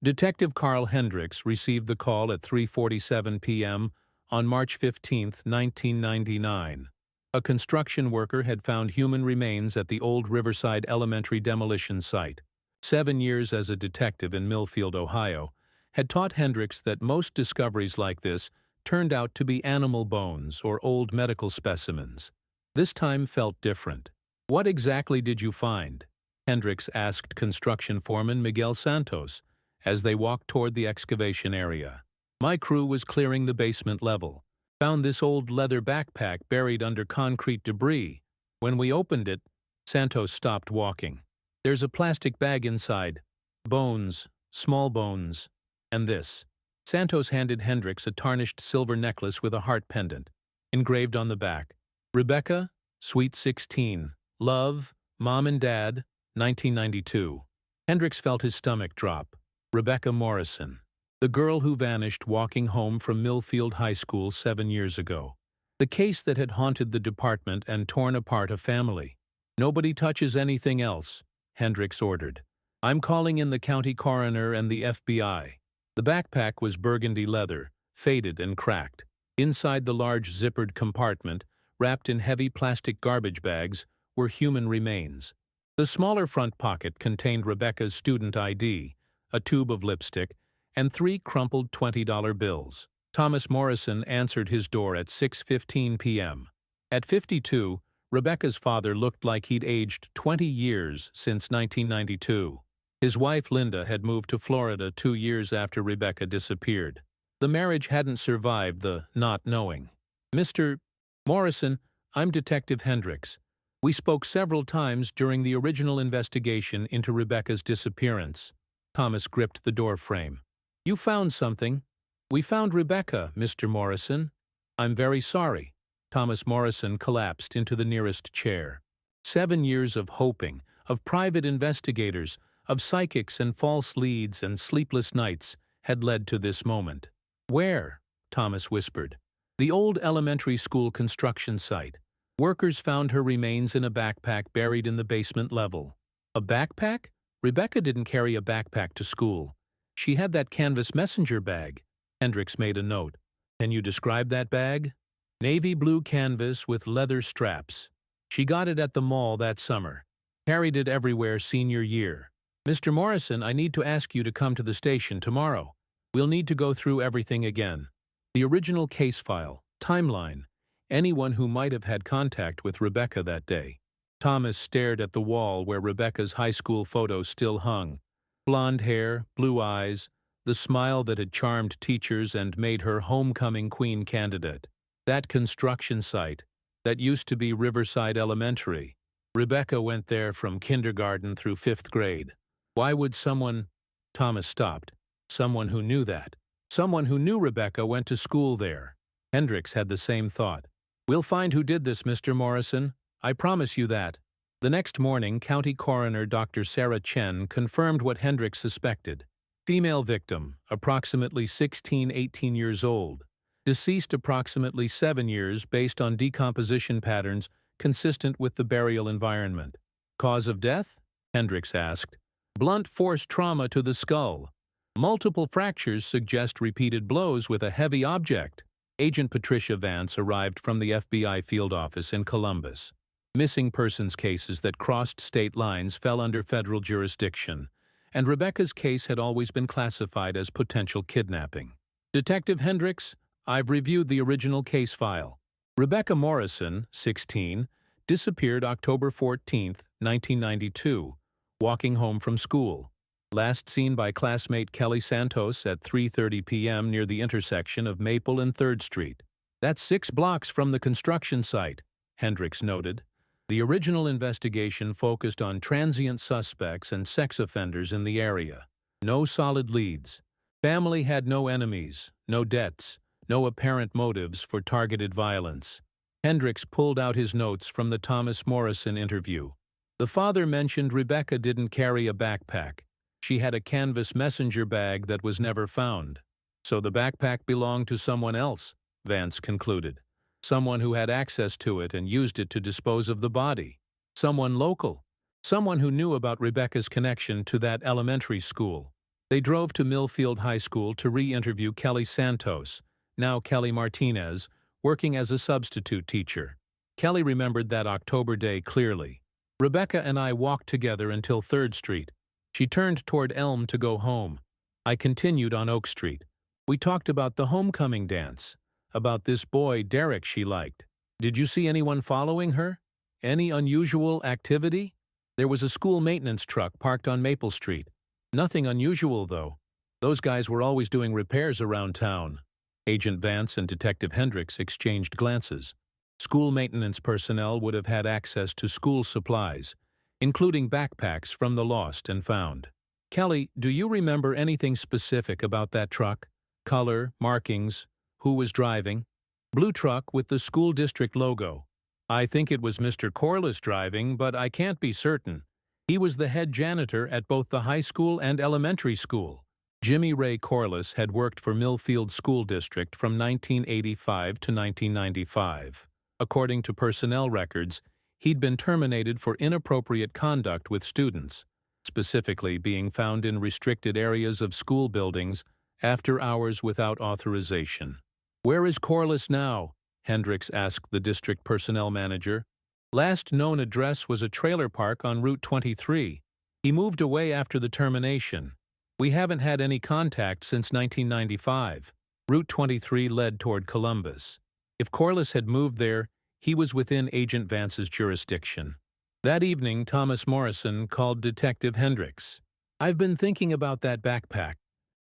Detective Carl Hendricks received the call at 3:47 p.m. on March 15, 1999. A construction worker had found human remains at the old Riverside Elementary demolition site. 7 years as a detective in Millfield, Ohio, had taught Hendricks that most discoveries like this turned out to be animal bones or old medical specimens. This time felt different. "What exactly did you find?" Hendricks asked construction foreman Miguel Santos as they walked toward the excavation area. "My crew was clearing the basement level. Found this old leather backpack buried under concrete debris. When we opened it," Santos stopped walking. "There's a plastic bag inside. Bones, small bones, and this." Santos handed Hendricks a tarnished silver necklace with a heart pendant, engraved on the back. "Rebecca, Sweet 16. Love, Mom and Dad, 1992. Hendricks felt his stomach drop. Rebecca Morrison. The girl who vanished walking home from Millfield High School 7 years ago. The case that had haunted the department and torn apart a family. "Nobody touches anything else," Hendricks ordered. "I'm calling in the county coroner and the FBI." The backpack was burgundy leather, faded and cracked. Inside the large zippered compartment, wrapped in heavy plastic garbage bags, were human remains. The smaller front pocket contained Rebecca's student ID, a tube of lipstick, and 3 crumpled $20 bills. Thomas Morrison answered his door at 6:15 p.m. At 52, Rebecca's father looked like he'd aged 20 years since 1992. His wife Linda had moved to Florida 2 years after Rebecca disappeared. The marriage hadn't survived the not knowing. "Mr. Morrison, I'm Detective Hendricks. We spoke several times during the original investigation into Rebecca's disappearance." Thomas gripped the door frame. "You found something." "We found Rebecca, Mr. Morrison." "I'm very sorry." Thomas Morrison collapsed into the nearest chair. 7 years of hoping, of private investigators, of psychics and false leads and sleepless nights had led to this moment. "Where?" Thomas whispered. "The old elementary school construction site. Workers found her remains in a backpack buried in the basement level." "A backpack?" "Rebecca didn't carry a backpack to school. She had that canvas messenger bag." Hendricks made a note. "Can you describe that bag?" "Navy blue canvas with leather straps. She got it at the mall that summer. Carried it everywhere senior year." "Mr. Morrison, I need to ask you to come to the station tomorrow. We'll need to go through everything again. The original case file, timeline, anyone who might have had contact with Rebecca that day." Thomas stared at the wall where Rebecca's high school photo still hung. Blonde hair, blue eyes, the smile that had charmed teachers and made her homecoming queen candidate. That construction site, that used to be Riverside Elementary. Rebecca went there from kindergarten through 5th grade. Why would someone— Thomas stopped. Someone who knew that. Someone who knew Rebecca went to school there. Hendricks had the same thought. "We'll find who did this, Mr. Morrison. I promise you that." The next morning, County Coroner Dr. Sarah Chen confirmed what Hendricks suspected. Female victim, approximately 16-18 years old. Deceased approximately 7 years based on decomposition patterns consistent with the burial environment. "Cause of death?" Hendricks asked. "Blunt force trauma to the skull. Multiple fractures suggest repeated blows with a heavy object." Agent Patricia Vance arrived from the FBI field office in Columbus. Missing persons cases that crossed state lines fell under federal jurisdiction, and Rebecca's case had always been classified as potential kidnapping. "Detective Hendricks, I've reviewed the original case file. Rebecca Morrison, 16, disappeared October 14, 1992, walking home from school. Last seen by classmate Kelly Santos at 3:30 p.m. near the intersection of Maple and 3rd Street. That's 6 blocks from the construction site," Hendricks noted. The original investigation focused on transient suspects and sex offenders in the area. No solid leads. Family had no enemies, no debts, no apparent motives for targeted violence. Hendricks pulled out his notes from the Thomas Morrison interview. The father mentioned Rebecca didn't carry a backpack. She had a canvas messenger bag that was never found. "So the backpack belonged to someone else," Vance concluded. "Someone who had access to it and used it to dispose of the body. Someone local. Someone who knew about Rebecca's connection to that elementary school." They drove to Millfield High School to re-interview Kelly Santos, now Kelly Martinez, working as a substitute teacher. Kelly remembered that October day clearly. Rebecca and I walked together until 3rd Street. She turned toward Elm to go home. I continued on Oak Street. We talked about the homecoming dance, about this boy Derek she liked. Did you see anyone following her? Any unusual activity? There was a school maintenance truck parked on Maple Street. Nothing unusual, though. Those guys were always doing repairs around town. Agent Vance and Detective Hendricks exchanged glances. School maintenance personnel would have had access to school supplies, including backpacks from the lost and found. Kelly, do you remember anything specific about that truck? Color, markings, who was driving? Blue truck with the school district logo. I think it was Mr. Corliss driving, but I can't be certain. He was the head janitor at both the high school and elementary school. Jimmy Ray Corliss had worked for Millfield School District from 1985 to 1995. According to personnel records, he'd been terminated for inappropriate conduct with students, specifically being found in restricted areas of school buildings after hours without authorization. Where is Corliss now? Hendricks asked the district personnel manager. Last known address was a trailer park on Route 23. He moved away after the termination. We haven't had any contact since 1995. Route 23 led toward Columbus. If Corliss had moved there, he was within Agent Vance's jurisdiction. That evening, Thomas Morrison called Detective Hendricks. I've been thinking about that backpack.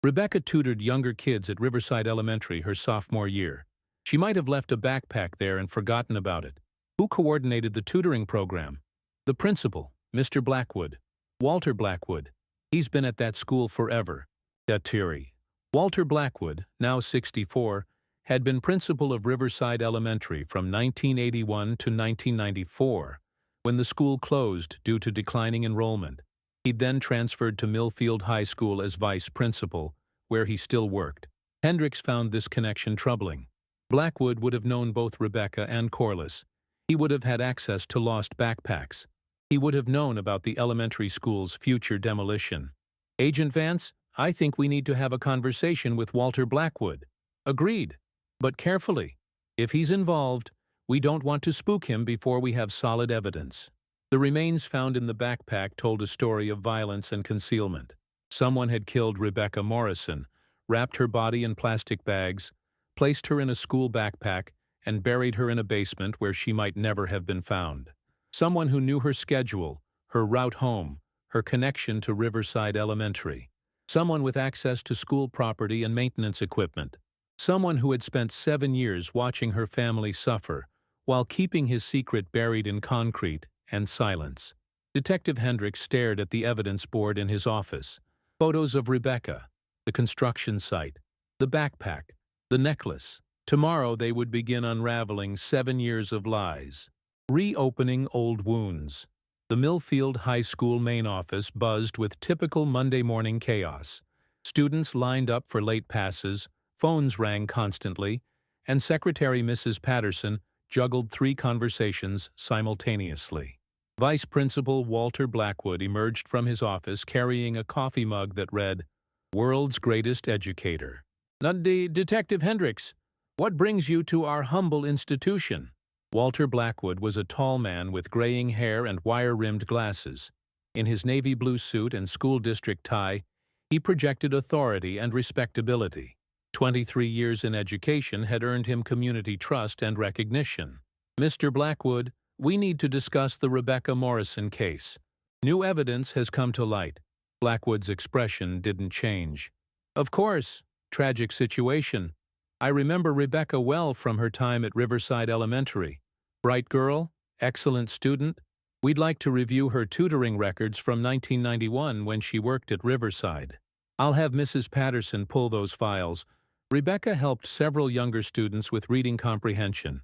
Rebecca tutored younger kids at Riverside Elementary her sophomore year. She might have left a backpack there and forgotten about it. Who coordinated the tutoring program? The principal, Mr. Blackwood. Walter Blackwood. He's been at that school forever. Datiri. Walter Blackwood, now 64, had been principal of Riverside Elementary from 1981 to 1994, when the school closed due to declining enrollment. He then transferred to Millfield High School as vice principal, where he still worked. Hendricks found this connection troubling. Blackwood would have known both Rebecca and Corliss. He would have had access to lost backpacks. He would have known about the elementary school's future demolition. Agent Vance, I think we need to have a conversation with Walter Blackwood. Agreed. But carefully. If he's involved, we don't want to spook him before we have solid evidence. The remains found in the backpack told a story of violence and concealment. Someone had killed Rebecca Morrison, wrapped her body in plastic bags, placed her in a school backpack, and buried her in a basement where she might never have been found. Someone who knew her schedule, her route home, her connection to Riverside Elementary. Someone with access to school property and maintenance equipment. Someone who had spent 7 years watching her family suffer, while keeping his secret buried in concrete and silence. Detective Hendricks stared at the evidence board in his office. Photos of Rebecca, the construction site, the backpack, the necklace. Tomorrow they would begin unraveling 7 years of lies. Reopening old wounds. The Millfield High School main office buzzed with typical Monday morning chaos. Students lined up for late passes, phones rang constantly, and Secretary Mrs. Patterson juggled 3 conversations simultaneously. Vice Principal Walter Blackwood emerged from his office carrying a coffee mug that read, "World's Greatest Educator." Detective Hendricks, what brings you to our humble institution? Walter Blackwood was a tall man with graying hair and wire-rimmed glasses. In his navy blue suit and school district tie, he projected authority and respectability. 23 years in education had earned him community trust and recognition. Mr. Blackwood, we need to discuss the Rebecca Morrison case. New evidence has come to light. Blackwood's expression didn't change. Of course, tragic situation. I remember Rebecca well from her time at Riverside Elementary. Bright girl, excellent student. We'd like to review her tutoring records from 1991 when she worked at Riverside. I'll have Mrs. Patterson pull those files. Rebecca helped several younger students with reading comprehension.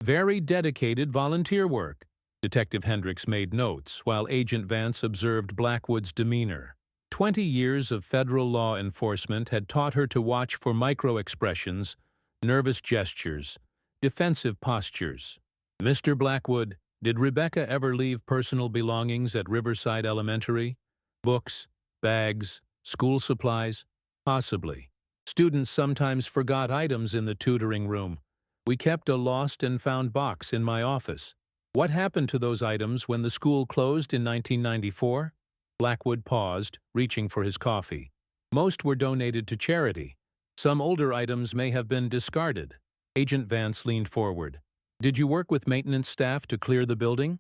Very dedicated volunteer work. Detective Hendricks made notes while Agent Vance observed Blackwood's demeanor. 20 years of federal law enforcement had taught her to watch for micro-expressions, nervous gestures, defensive postures. Mr. Blackwood, did Rebecca ever leave personal belongings at Riverside Elementary? Books, bags, School supplies? Possibly. Students sometimes forgot items in the tutoring room. We kept a lost and found box in my office. What happened to those items when the school closed in 1994? Blackwood paused, reaching for his coffee. Most were donated to charity. Some older items may have been discarded. Agent Vance leaned forward. Did you work with maintenance staff to clear the building?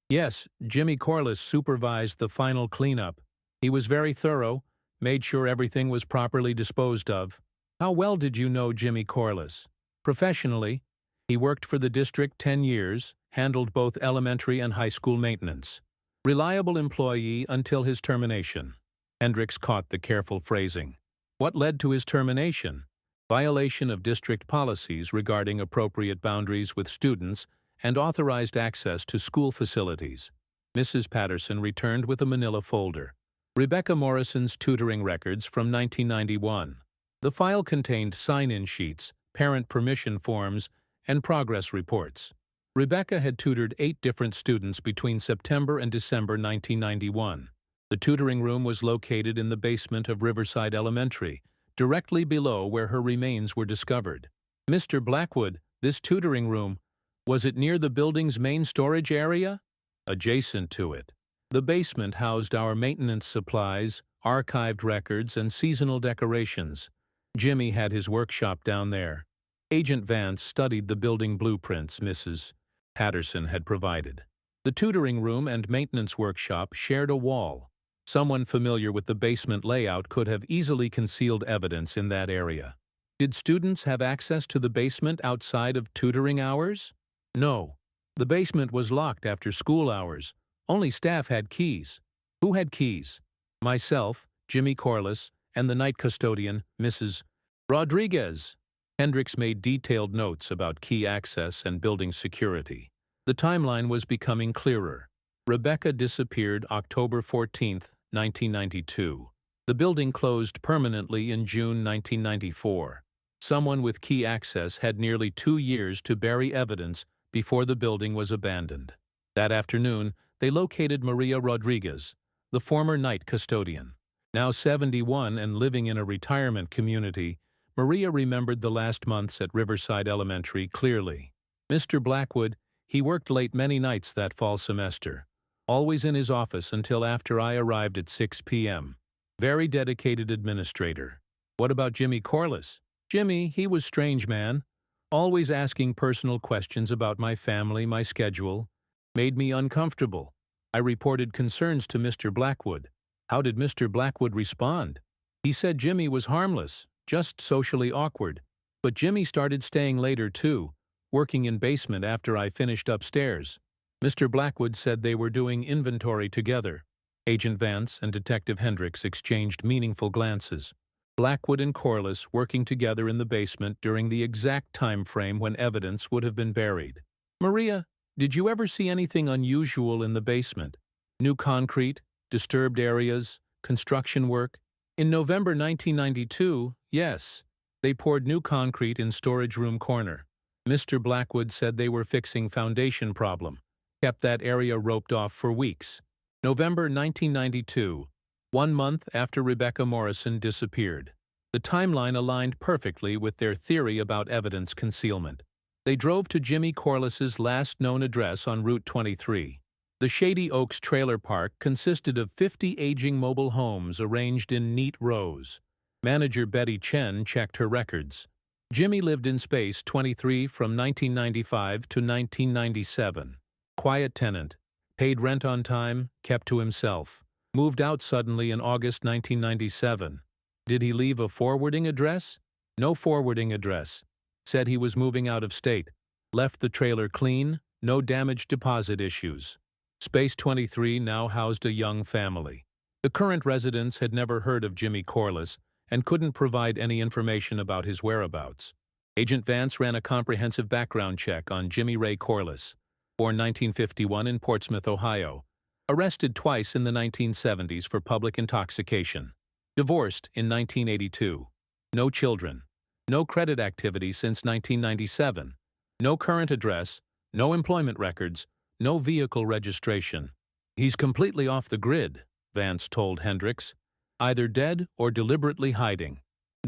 Yes, Jimmy Corliss supervised the final cleanup. He was very thorough, made sure everything was properly disposed of. How well did you know Jimmy Corliss? Professionally, he worked for the district 10 years, handled both elementary and high school maintenance. Reliable employee until his termination. Hendricks caught the careful phrasing. What led to his termination? Violation of district policies regarding appropriate boundaries with students and authorized access to school facilities. Mrs. Patterson returned with a manila folder. Rebecca Morrison's tutoring records from 1991. The file contained sign-in sheets, parent permission forms, and progress reports. Rebecca had tutored 8 different students between September and December 1991. The tutoring room was located in the basement of Riverside Elementary, directly below where her remains were discovered. Mr. Blackwood, this tutoring room, was it near the building's main storage area? Adjacent to it. The basement housed our maintenance supplies, archived records, and seasonal decorations. Jimmy had his workshop down there. Agent Vance studied the building blueprints Mrs. Patterson had provided. The tutoring room and maintenance workshop shared a wall. Someone familiar with the basement layout could have easily concealed evidence in that area. Did students have access to the basement outside of tutoring hours? No. The basement was locked after school hours. Only staff had keys. Who had keys? Myself, Jimmy Corliss, and the night custodian, Mrs. Rodriguez. Hendricks made detailed notes about key access and building security. The timeline was becoming clearer. Rebecca disappeared October 14, 1992. The building closed permanently in June 1994. Someone with key access had nearly 2 years to bury evidence before the building was abandoned. That afternoon, they located Maria Rodriguez, the former night custodian. Now 71 and living in a retirement community, Maria remembered the last months at Riverside Elementary clearly. Mr. Blackwood, he worked late many nights that fall semester, always in his office until after I arrived at 6 p.m. Very dedicated administrator. What about Jimmy Corliss? Jimmy, he was strange man, always asking personal questions about my family, my schedule. Made me uncomfortable. I reported concerns to Mr. Blackwood. How did Mr. Blackwood respond? He said Jimmy was harmless, just socially awkward. But Jimmy started staying later too, working in basement after I finished upstairs. Mr. Blackwood said they were doing inventory together. Agent Vance and Detective Hendricks exchanged meaningful glances. Blackwood and Corliss working together in the basement during the exact time frame when evidence would have been buried. Maria, did you ever see anything unusual in the basement? New concrete, disturbed areas, construction work? In November 1992, yes. They poured new concrete in storage room corner. Mr. Blackwood said they were fixing foundation problem. Kept that area roped off for weeks. November 1992, 1 month after Rebecca Morrison disappeared. The timeline aligned perfectly with their theory about evidence concealment. They drove to Jimmy Corliss's last known address on Route 23. The Shady Oaks trailer park consisted of 50 aging mobile homes arranged in neat rows. Manager Betty Chen checked her records. Jimmy lived in Space 23 from 1995 to 1997. Quiet tenant. Paid rent on time, kept to himself. Moved out suddenly in August 1997. Did he leave a forwarding address? No forwarding address. Said he was moving out of state. Left the trailer clean, no damage deposit issues. Space 23 now housed a young family. The current residents had never heard of Jimmy Corliss and couldn't provide any information about his whereabouts. Agent Vance ran a comprehensive background check on Jimmy Ray Corliss, born 1951 in Portsmouth, Ohio. Arrested twice in the 1970s for public intoxication. Divorced in 1982. No children. No credit activity since 1997. No current address. No employment records. No vehicle registration. He's completely off the grid, Vance told Hendricks. either dead or deliberately hiding.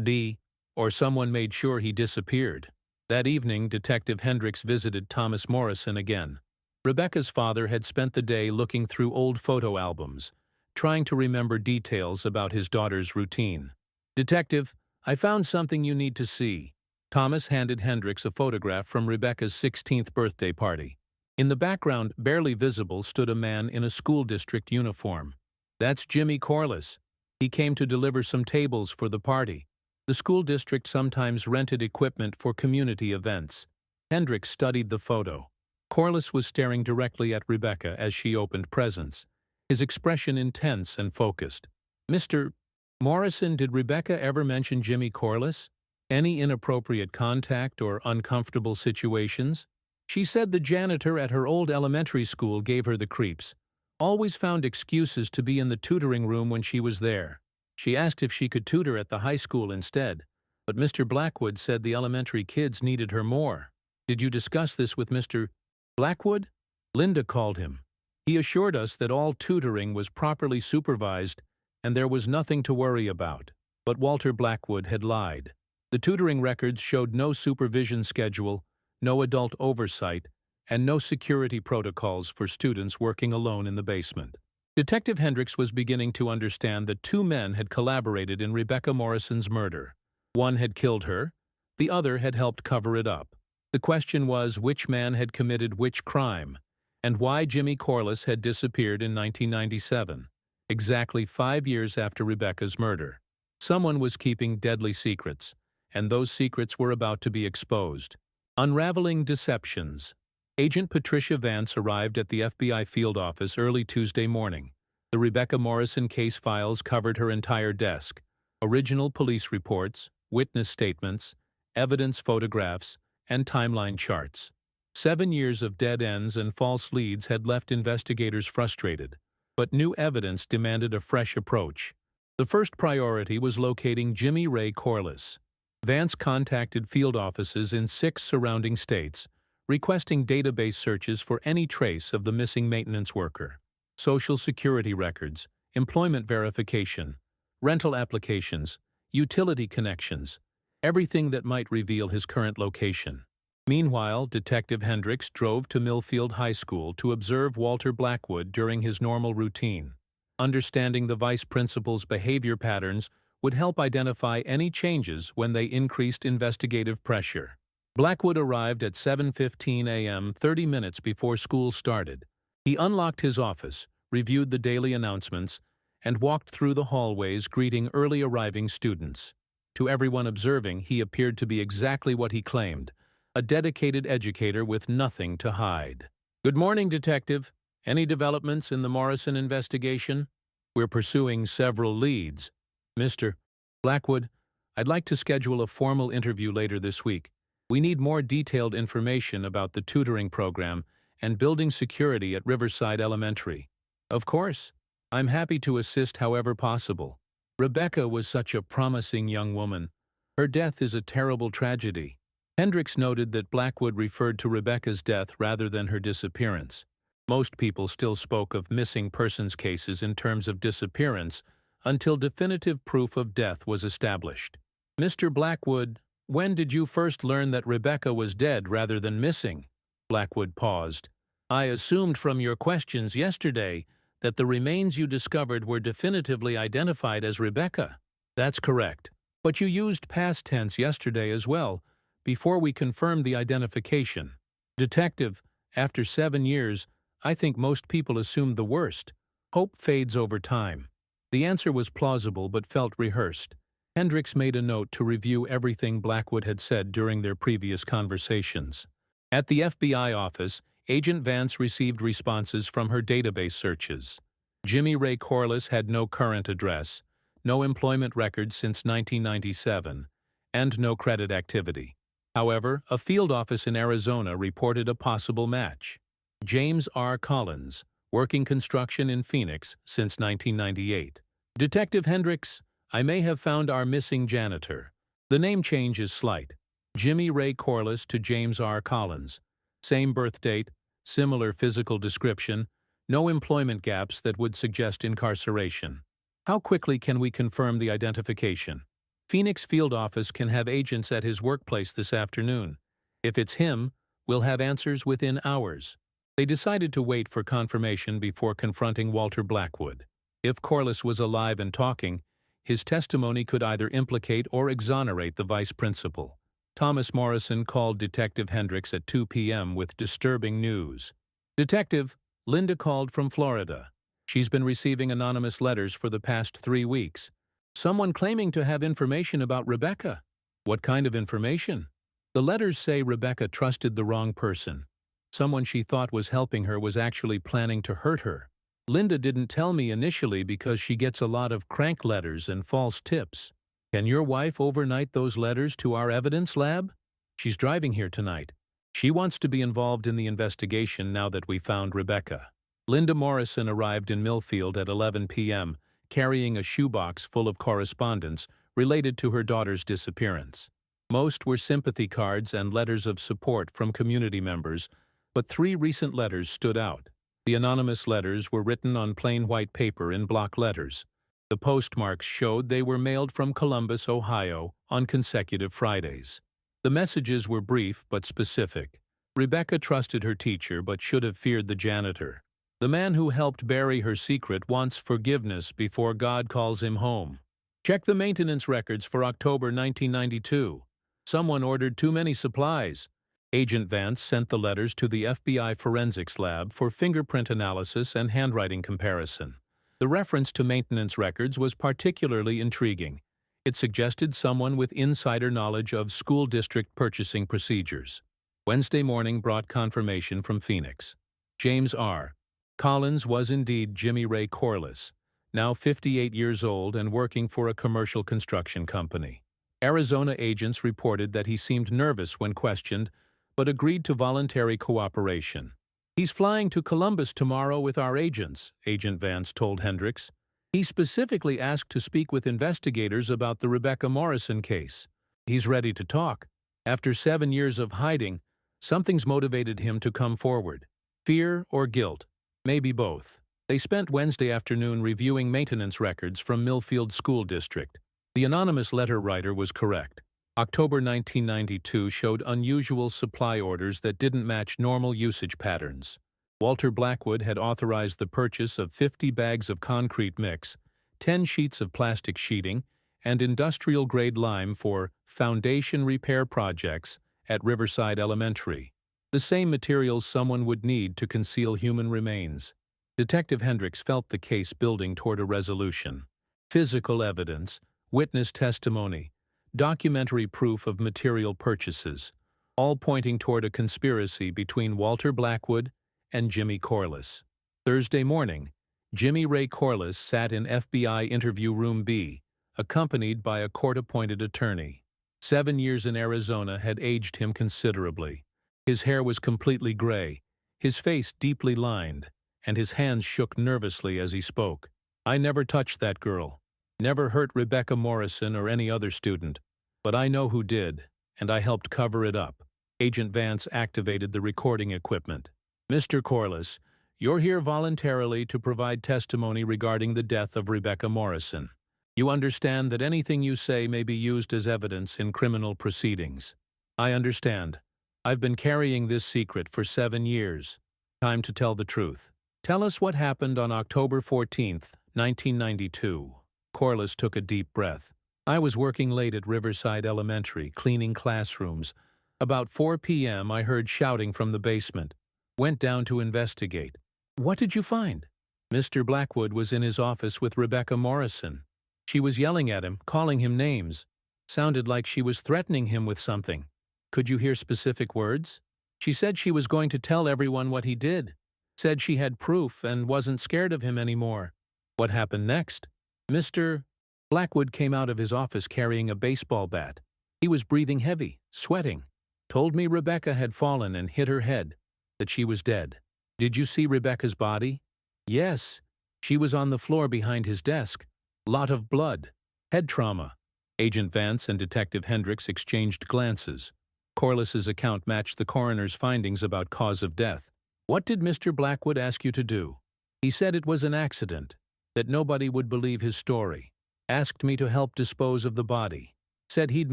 D. Or someone made sure he disappeared. That evening, Detective Hendricks visited Thomas Morrison again. Rebecca's father had spent the day looking through old photo albums, trying to remember details about his daughter's routine. "Detective, I found something you need to see." Thomas handed Hendricks a photograph from Rebecca's 16th birthday party. In the background, barely visible, stood a man in a school district uniform. "That's Jimmy Corliss. He came to deliver some tables for the party." The school district sometimes rented equipment for community events. Hendricks studied the photo. Corliss was staring directly at Rebecca as she opened presents, his expression intense and focused. "Mr. Morrison, did Rebecca ever mention Jimmy Corliss? Any inappropriate contact or uncomfortable situations?" "She said the janitor at her old elementary school gave her the creeps. Always found excuses to be in the tutoring room when she was there. She asked if she could tutor at the high school instead, but Mr. Blackwood said the elementary kids needed her more." "Did you discuss this with Mr. Blackwood?" "Linda called him. He assured us that all tutoring was properly supervised and there was nothing to worry about." But Walter Blackwood had lied. The tutoring records showed no supervision schedule, no adult oversight, and no security protocols for students working alone in the basement. Detective Hendricks was beginning to understand that two men had collaborated in Rebecca Morrison's murder. One had killed her, the other had helped cover it up. The question was which man had committed which crime, and why Jimmy Corliss had disappeared in 1997, exactly 5 years after Rebecca's murder. Someone was keeping deadly secrets, and those secrets were about to be exposed. Unraveling deceptions. Agent Patricia Vance arrived at the FBI field office early Tuesday morning. The Rebecca Morrison case files covered her entire desk: original police reports, witness statements, evidence photographs, and timeline charts. 7 years of dead ends and false leads had left investigators frustrated, but new evidence demanded a fresh approach. The first priority was locating Jimmy Ray Corliss. Vance contacted field offices in 6 surrounding states, requesting database searches for any trace of the missing maintenance worker. Social security records, employment verification, rental applications, utility connections, everything that might reveal his current location. Meanwhile, Detective Hendricks drove to Millfield High School to observe Walter Blackwood during his normal routine. Understanding the vice principal's behavior patterns would help identify any changes when they increased investigative pressure. Blackwood arrived at 7:15 a.m., 30 minutes before school started. He unlocked his office, reviewed the daily announcements, and walked through the hallways greeting early arriving students. To everyone observing, he appeared to be exactly what he claimed: a dedicated educator with nothing to hide. "Good morning, Detective. Any developments in the Morrison investigation?" "We're pursuing several leads." "Mr. Blackwood, I'd like to schedule a formal interview later this week. We need more detailed information about the tutoring program and building security at Riverside Elementary." "Of course. I'm happy to assist however possible. Rebecca was such a promising young woman. Her death is a terrible tragedy." Hendricks noted that Blackwood referred to Rebecca's death rather than her disappearance. Most people still spoke of missing persons cases in terms of disappearance until definitive proof of death was established. "Mr. Blackwood, when did you first learn that Rebecca was dead rather than missing?" Blackwood paused. "I assumed from your questions yesterday that the remains you discovered were definitively identified as Rebecca." "That's correct. But you used past tense yesterday as well, before we confirmed the identification." "Detective, after 7 years, I think most people assumed the worst. Hope fades over time." The answer was plausible but felt rehearsed. Hendricks made a note to review everything Blackwood had said during their previous conversations. At the FBI office, Agent Vance received responses from her database searches. Jimmy Ray Corliss had no current address, no employment records since 1997, and no credit activity. However, a field office in Arizona reported a possible match. James R. Collins, working construction in Phoenix since 1998. "Detective Hendricks, I may have found our missing janitor." The name change is slight. Jimmy Ray Corliss to James R. Collins. Same birth date, similar physical description, no employment gaps that would suggest incarceration. How quickly can we confirm the identification? Phoenix Field Office can have agents at his workplace this afternoon. If it's him, we'll have answers within hours. They decided to wait for confirmation before confronting Walter Blackwood. If Corliss was alive and talking, his testimony could either implicate or exonerate the vice principal. Thomas Morrison called Detective Hendricks at 2 p.m. with disturbing news. "Detective, Linda called from Florida. She's been receiving anonymous letters for the past 3 weeks. Someone claiming to have information about Rebecca." "What kind of information?" "The letters say Rebecca trusted the wrong person. Someone she thought was helping her was actually planning to hurt her. Linda didn't tell me initially because she gets a lot of crank letters and false tips." "Can your wife overnight those letters to our evidence lab?" "She's driving here tonight. She wants to be involved in the investigation now that we found Rebecca." Linda Morrison arrived in Millfield at 11 p.m., carrying a shoebox full of correspondence related to her daughter's disappearance. Most were sympathy cards and letters of support from community members, but 3 recent letters stood out. The anonymous letters were written on plain white paper in block letters. The postmarks showed they were mailed from Columbus, Ohio, on consecutive Fridays. The messages were brief but specific. Rebecca trusted her teacher but should have feared the janitor. The man who helped bury her secret wants forgiveness before God calls him home. Check the maintenance records for October 1992. Someone ordered too many supplies. Agent Vance sent the letters to the FBI Forensics Lab for fingerprint analysis and handwriting comparison. The reference to maintenance records was particularly intriguing. It suggested someone with insider knowledge of school district purchasing procedures. Wednesday morning brought confirmation from Phoenix. James R. Collins was indeed Jimmy Ray Corliss, now 58 years old and working for a commercial construction company. Arizona agents reported that he seemed nervous when questioned, but agreed to voluntary cooperation. "He's flying to Columbus tomorrow with our agents," Agent Vance told Hendricks. "He specifically asked to speak with investigators about the Rebecca Morrison case. He's ready to talk. After 7 years of hiding, something's motivated him to come forward. Fear or guilt? Maybe both." They spent Wednesday afternoon reviewing maintenance records from Millfield School District. The anonymous letter writer was correct. October 1992 showed unusual supply orders that didn't match normal usage patterns. Walter Blackwood had authorized the purchase of 50 bags of concrete mix, 10 sheets of plastic sheeting, and industrial-grade lime for foundation repair projects at Riverside Elementary, the same materials someone would need to conceal human remains. Detective Hendricks felt the case building toward a resolution. Physical evidence, witness testimony, documentary proof of material purchases, all pointing toward a conspiracy between Walter Blackwood and Jimmy Corliss. Thursday morning, Jimmy Ray Corliss sat in FBI Interview Room B, accompanied by a court-appointed attorney. 7 years in Arizona had aged him considerably. His hair was completely gray, his face deeply lined, and his hands shook nervously as he spoke. "I never touched that girl. Never hurt Rebecca Morrison or any other student. But I know who did, and I helped cover it up." Agent Vance activated the recording equipment. "Mr. Corliss, you're here voluntarily to provide testimony regarding the death of Rebecca Morrison. You understand that anything you say may be used as evidence in criminal proceedings." "I understand. I've been carrying this secret for 7 years. Time to tell the truth. Tell us what happened on October 14th, 1992. Corliss took a deep breath. "I was working late at Riverside Elementary, cleaning classrooms. About 4 p.m. I heard shouting from the basement. Went down to investigate." "What did you find?" "Mr. Blackwood was in his office with Rebecca Morrison. She was yelling at him, calling him names. Sounded like she was threatening him with something." "Could you hear specific words?" "She said she was going to tell everyone what he did. Said she had proof and wasn't scared of him anymore." "What happened next?" "Mr. Blackwood came out of his office carrying a baseball bat. He was breathing heavy, sweating. Told me Rebecca had fallen and hit her head, that she was dead." "Did you see Rebecca's body?" "Yes. She was on the floor behind his desk. Lot of blood. Head trauma." Agent Vance and Detective Hendricks exchanged glances. Corliss's account matched the coroner's findings about cause of death. "What did Mr. Blackwood ask you to do?" "He said it was an accident, that nobody would believe his story. Asked me to help dispose of the body. Said he'd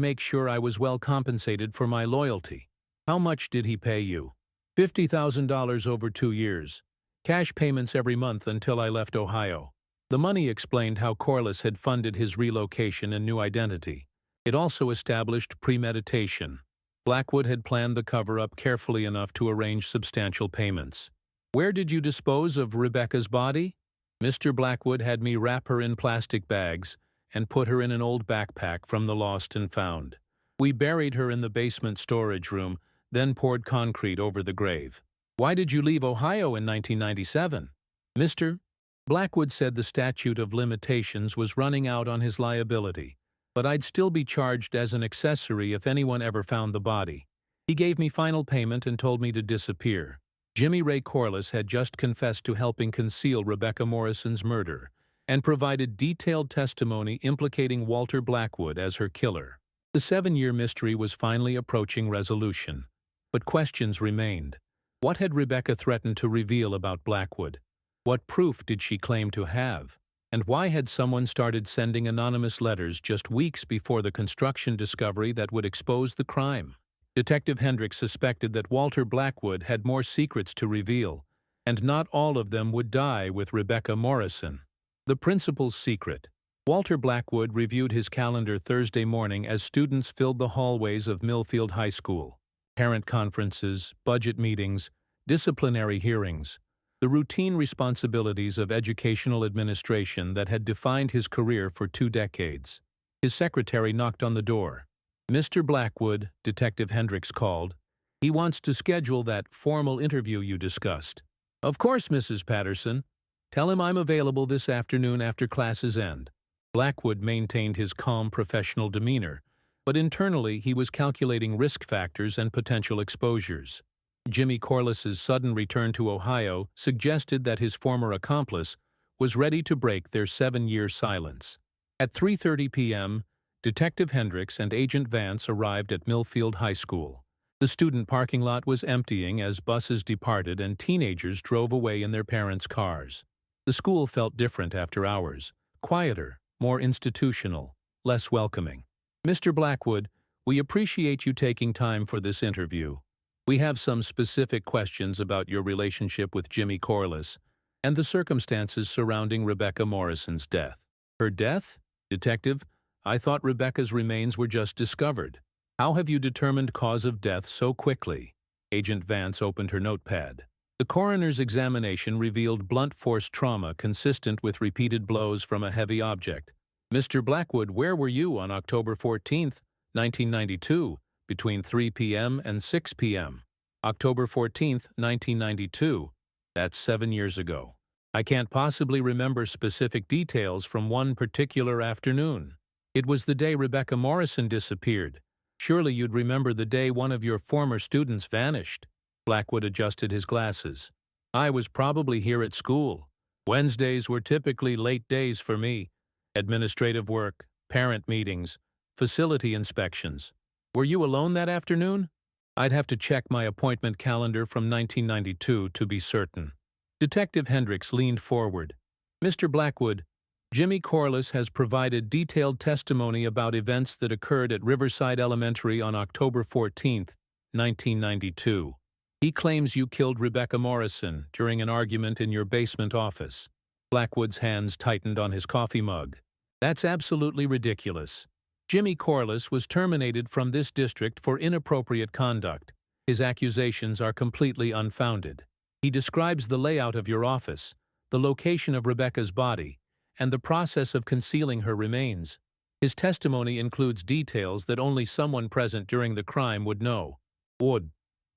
make sure I was well compensated for my loyalty. How much did he pay you? $50,000 over 2 years. Cash payments every month until I left Ohio. The money explained how Corliss had funded his relocation and new identity. It also established premeditation. Blackwood had planned the cover-up carefully enough to arrange substantial payments. Where did you dispose of Rebecca's body? Mr. Blackwood had me wrap her in plastic bags and put her in an old backpack from the lost and found. We buried her in the basement storage room, then poured concrete over the grave. Why did you leave Ohio in 1997? Mr. Blackwood said the statute of limitations was running out on his liability, but I'd still be charged as an accessory if anyone ever found the body. He gave me final payment and told me to disappear. Jimmy Ray Corliss had just confessed to helping conceal Rebecca Morrison's murder and provided detailed testimony implicating Walter Blackwood as her killer. The 7-year mystery was finally approaching resolution, but questions remained. What had Rebecca threatened to reveal about Blackwood? What proof did she claim to have? And why had someone started sending anonymous letters just weeks before the construction discovery that would expose the crime? Detective Hendricks suspected that Walter Blackwood had more secrets to reveal, and not all of them would die with Rebecca Morrison. The principal's secret. Walter Blackwood reviewed his calendar Thursday morning as students filled the hallways of Millfield High School. Parent conferences, budget meetings, disciplinary hearings. The routine responsibilities of educational administration that had defined his career for 2 decades. His secretary knocked on the door. Mr. Blackwood, Detective Hendricks called. He wants to schedule that formal interview you discussed. Of course, Mrs. Patterson. Tell him I'm available this afternoon after classes end. Blackwood maintained his calm professional demeanor, but internally he was calculating risk factors and potential exposures. Jimmy Corliss's sudden return to Ohio suggested that his former accomplice was ready to break their 7-year silence. At 3:30 p.m., Detective Hendricks and Agent Vance arrived at Millfield High School. The student parking lot was emptying as buses departed and teenagers drove away in their parents' cars. The school felt different after hours, quieter, more institutional, less welcoming. Mr. Blackwood, we appreciate you taking time for this interview. We have some specific questions about your relationship with Jimmy Corliss and the circumstances surrounding Rebecca Morrison's death. Her death? Detective, I thought Rebecca's remains were just discovered. How have you determined cause of death so quickly? Agent Vance opened her notepad. The coroner's examination revealed blunt force trauma consistent with repeated blows from a heavy object. Mr. Blackwood, where were you on October 14, 1992, between 3 p.m. and 6 p.m.? October 14, 1992. That's 7 years ago. I can't possibly remember specific details from one particular afternoon. It was the day Rebecca Morrison disappeared. Surely you'd remember the day one of your former students vanished. Blackwood adjusted his glasses. I was probably here at school. Wednesdays were typically late days for me. Administrative work, parent meetings, facility inspections. Were you alone that afternoon? I'd have to check my appointment calendar from 1992 to be certain. Detective Hendricks leaned forward. Mr. Blackwood, Jimmy Corliss has provided detailed testimony about events that occurred at Riverside Elementary on October 14, 1992. He claims you killed Rebecca Morrison during an argument in your basement office. Blackwood's hands tightened on his coffee mug. That's absolutely ridiculous. Jimmy Corliss was terminated from this district for inappropriate conduct. His accusations are completely unfounded. He describes the layout of your office, the location of Rebecca's body, and the process of concealing her remains. His testimony includes details that only someone present during the crime would know. Would.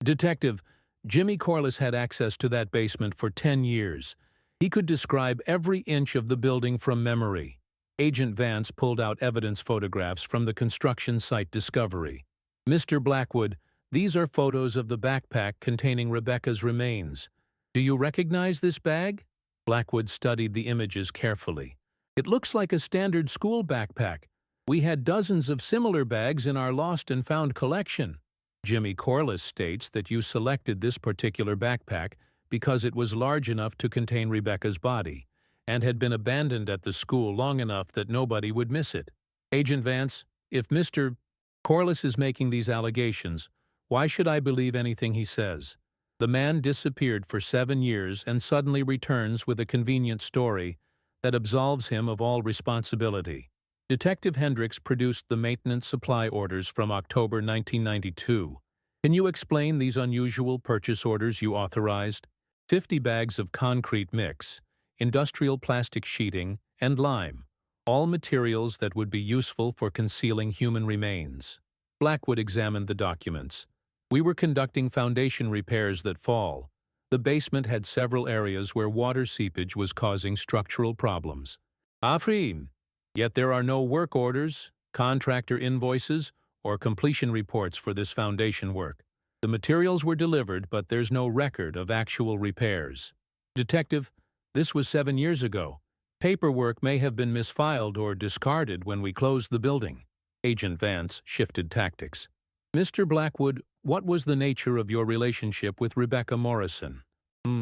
Detective, Jimmy Corliss had access to that basement for 10 years. He could describe every inch of the building from memory. Agent Vance pulled out evidence photographs from the construction site discovery. Mr. Blackwood, these are photos of the backpack containing Rebecca's remains. Do you recognize this bag? Blackwood studied the images carefully. It looks like a standard school backpack. We had dozens of similar bags in our lost and found collection. Jimmy Corliss states that you selected this particular backpack because it was large enough to contain Rebecca's body, and had been abandoned at the school long enough that nobody would miss it. Agent Vance, if Mr. Corliss is making these allegations, why should I believe anything he says? The man disappeared for 7 years and suddenly returns with a convenient story that absolves him of all responsibility. Detective Hendricks produced the maintenance supply orders from October 1992. Can you explain these unusual purchase orders you authorized? 50 bags of concrete mix, industrial plastic sheeting, and lime, all materials that would be useful for concealing human remains. Blackwood examined the documents. We were conducting foundation repairs that fall. The basement had several areas where water seepage was causing structural problems. Afrim. Yet there are no work orders, contractor invoices, or completion reports for this foundation work. The materials were delivered, but there's no record of actual repairs. Detective, this was 7 years ago. Paperwork may have been misfiled or discarded when we closed the building. Agent Vance shifted tactics. Mr. Blackwood, what was the nature of your relationship with Rebecca Morrison?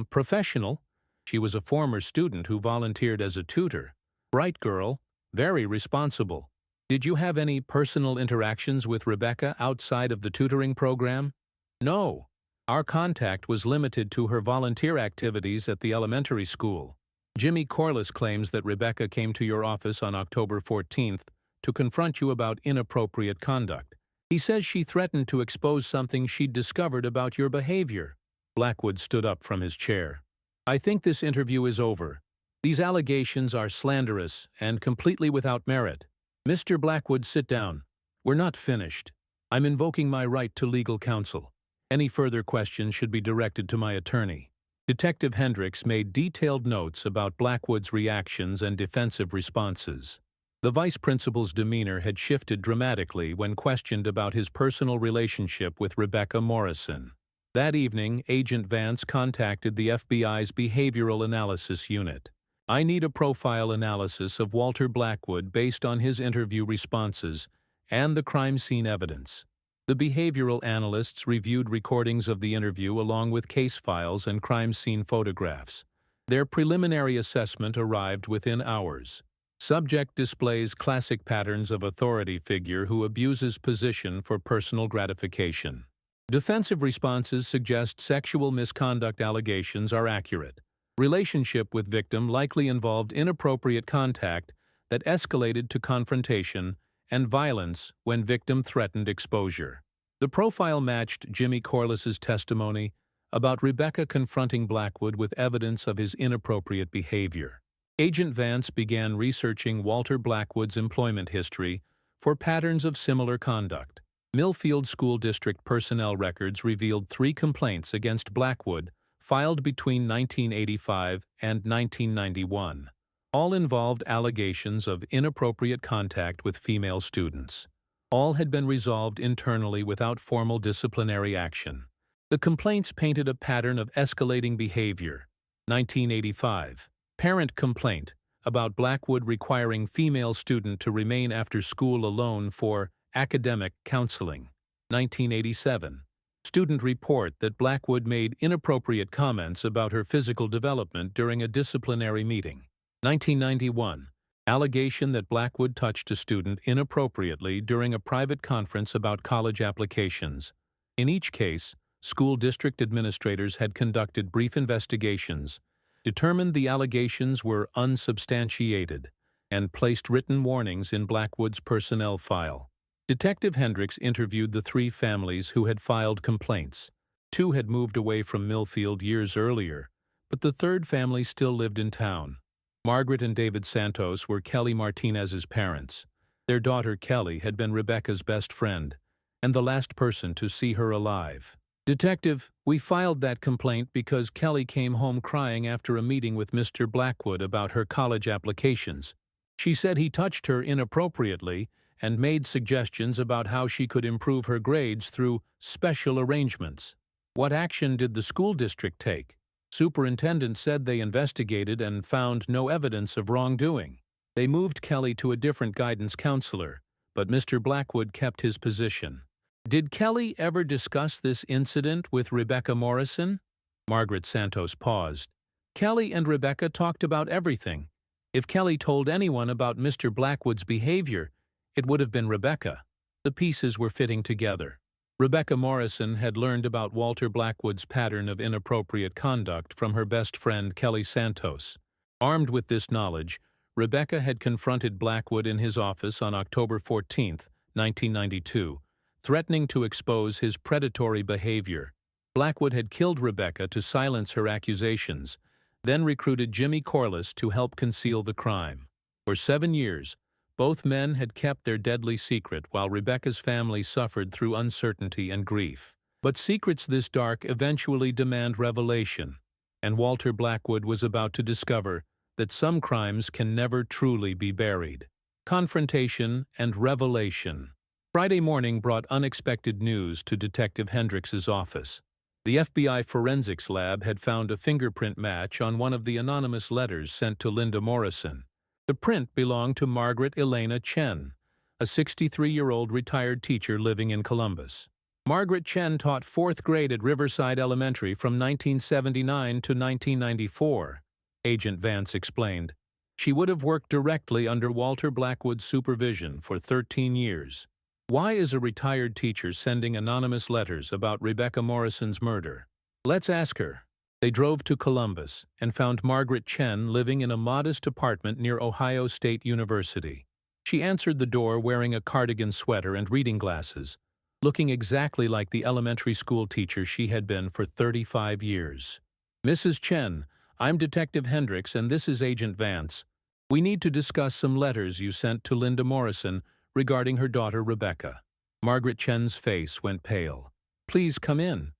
Professional. She was a former student who volunteered as a tutor. Bright girl, very responsible. Did you have any personal interactions with Rebecca outside of the tutoring program? No. Our contact was limited to her volunteer activities at the elementary school. Jimmy Corliss claims that Rebecca came to your office on October 14th to confront you about inappropriate conduct. He says she threatened to expose something she'd discovered about your behavior. Blackwood stood up from his chair. I think this interview is over. These allegations are slanderous and completely without merit. Mr. Blackwood, sit down. We're not finished. I'm invoking my right to legal counsel. Any further questions should be directed to my attorney. Detective Hendricks made detailed notes about Blackwood's reactions and defensive responses. The vice principal's demeanor had shifted dramatically when questioned about his personal relationship with Rebecca Morrison. That evening, Agent Vance contacted the FBI's Behavioral Analysis Unit. I need a profile analysis of Walter Blackwood based on his interview responses and the crime scene evidence. The behavioral analysts reviewed recordings of the interview along with case files and crime scene photographs. Their preliminary assessment arrived within hours. Subject displays classic patterns of authority figure who abuses position for personal gratification. Defensive responses suggest sexual misconduct allegations are accurate. Relationship with victim likely involved inappropriate contact that escalated to confrontation and violence when victim threatened exposure. The profile matched Jimmy Corliss's testimony about Rebecca confronting Blackwood with evidence of his inappropriate behavior. Agent Vance began researching Walter Blackwood's employment history for patterns of similar conduct. Millfield School District personnel records revealed 3 complaints against Blackwood filed between 1985 and 1991. All involved allegations of inappropriate contact with female students. All had been resolved internally without formal disciplinary action. The complaints painted a pattern of escalating behavior. 1985. Parent complaint about Blackwood requiring female student to remain after school alone for academic counseling. 1987. Student report that Blackwood made inappropriate comments about her physical development during a disciplinary meeting. 1991. Allegation that Blackwood touched a student inappropriately during a private conference about college applications. In each case, school district administrators had conducted brief investigations, determined the allegations were unsubstantiated, and placed written warnings in Blackwood's personnel file. Detective Hendricks interviewed the 3 families who had filed complaints. 2 had moved away from Millfield years earlier, but the 3rd family still lived in town. Margaret and David Santos were Kelly Martinez's parents. Their daughter Kelly had been Rebecca's best friend, and the last person to see her alive. Detective, we filed that complaint because Kelly came home crying after a meeting with Mr. Blackwood about her college applications. She said he touched her inappropriately and made suggestions about how she could improve her grades through special arrangements. What action did the school district take? Superintendent said they investigated and found no evidence of wrongdoing. They moved Kelly to a different guidance counselor, but Mr. Blackwood kept his position. Did Kelly ever discuss this incident with Rebecca Morrison? Margaret Santos paused. Kelly and Rebecca talked about everything, If Kelly told anyone about Mr. Blackwood's behavior, it would have been Rebecca. The pieces were fitting together. Rebecca Morrison had learned about Walter Blackwood's pattern of inappropriate conduct from her best friend Kelly Santos. Armed with this knowledge, Rebecca had confronted Blackwood in his office on October 14, 1992, threatening to expose his predatory behavior. Blackwood had killed Rebecca to silence her accusations, then recruited Jimmy Corliss to help conceal the crime. For 7 years, both men had kept their deadly secret while Rebecca's family suffered through uncertainty and grief. But secrets this dark eventually demand revelation, and Walter Blackwood was about to discover that some crimes can never truly be buried. Confrontation and revelation. Friday morning brought unexpected news to Detective Hendrix's office. The FBI forensics lab had found a fingerprint match on one of the anonymous letters sent to Linda Morrison. The print belonged to Margaret Elena Chen, a 63-year-old retired teacher living in Columbus. Margaret Chen taught 4th grade at Riverside Elementary from 1979 to 1994, Agent Vance explained. She would have worked directly under Walter Blackwood's supervision for 13 years. Why is a retired teacher sending anonymous letters about Rebecca Morrison's murder? Let's ask her. They drove to Columbus and found Margaret Chen living in a modest apartment near Ohio State University. She answered the door wearing a cardigan sweater and reading glasses, looking exactly like the elementary school teacher she had been for 35 years. "Mrs. Chen, I'm Detective Hendrix and this is Agent Vance. We need to discuss some letters you sent to Linda Morrison regarding her daughter Rebecca." Margaret Chen's face went pale. "Please come in.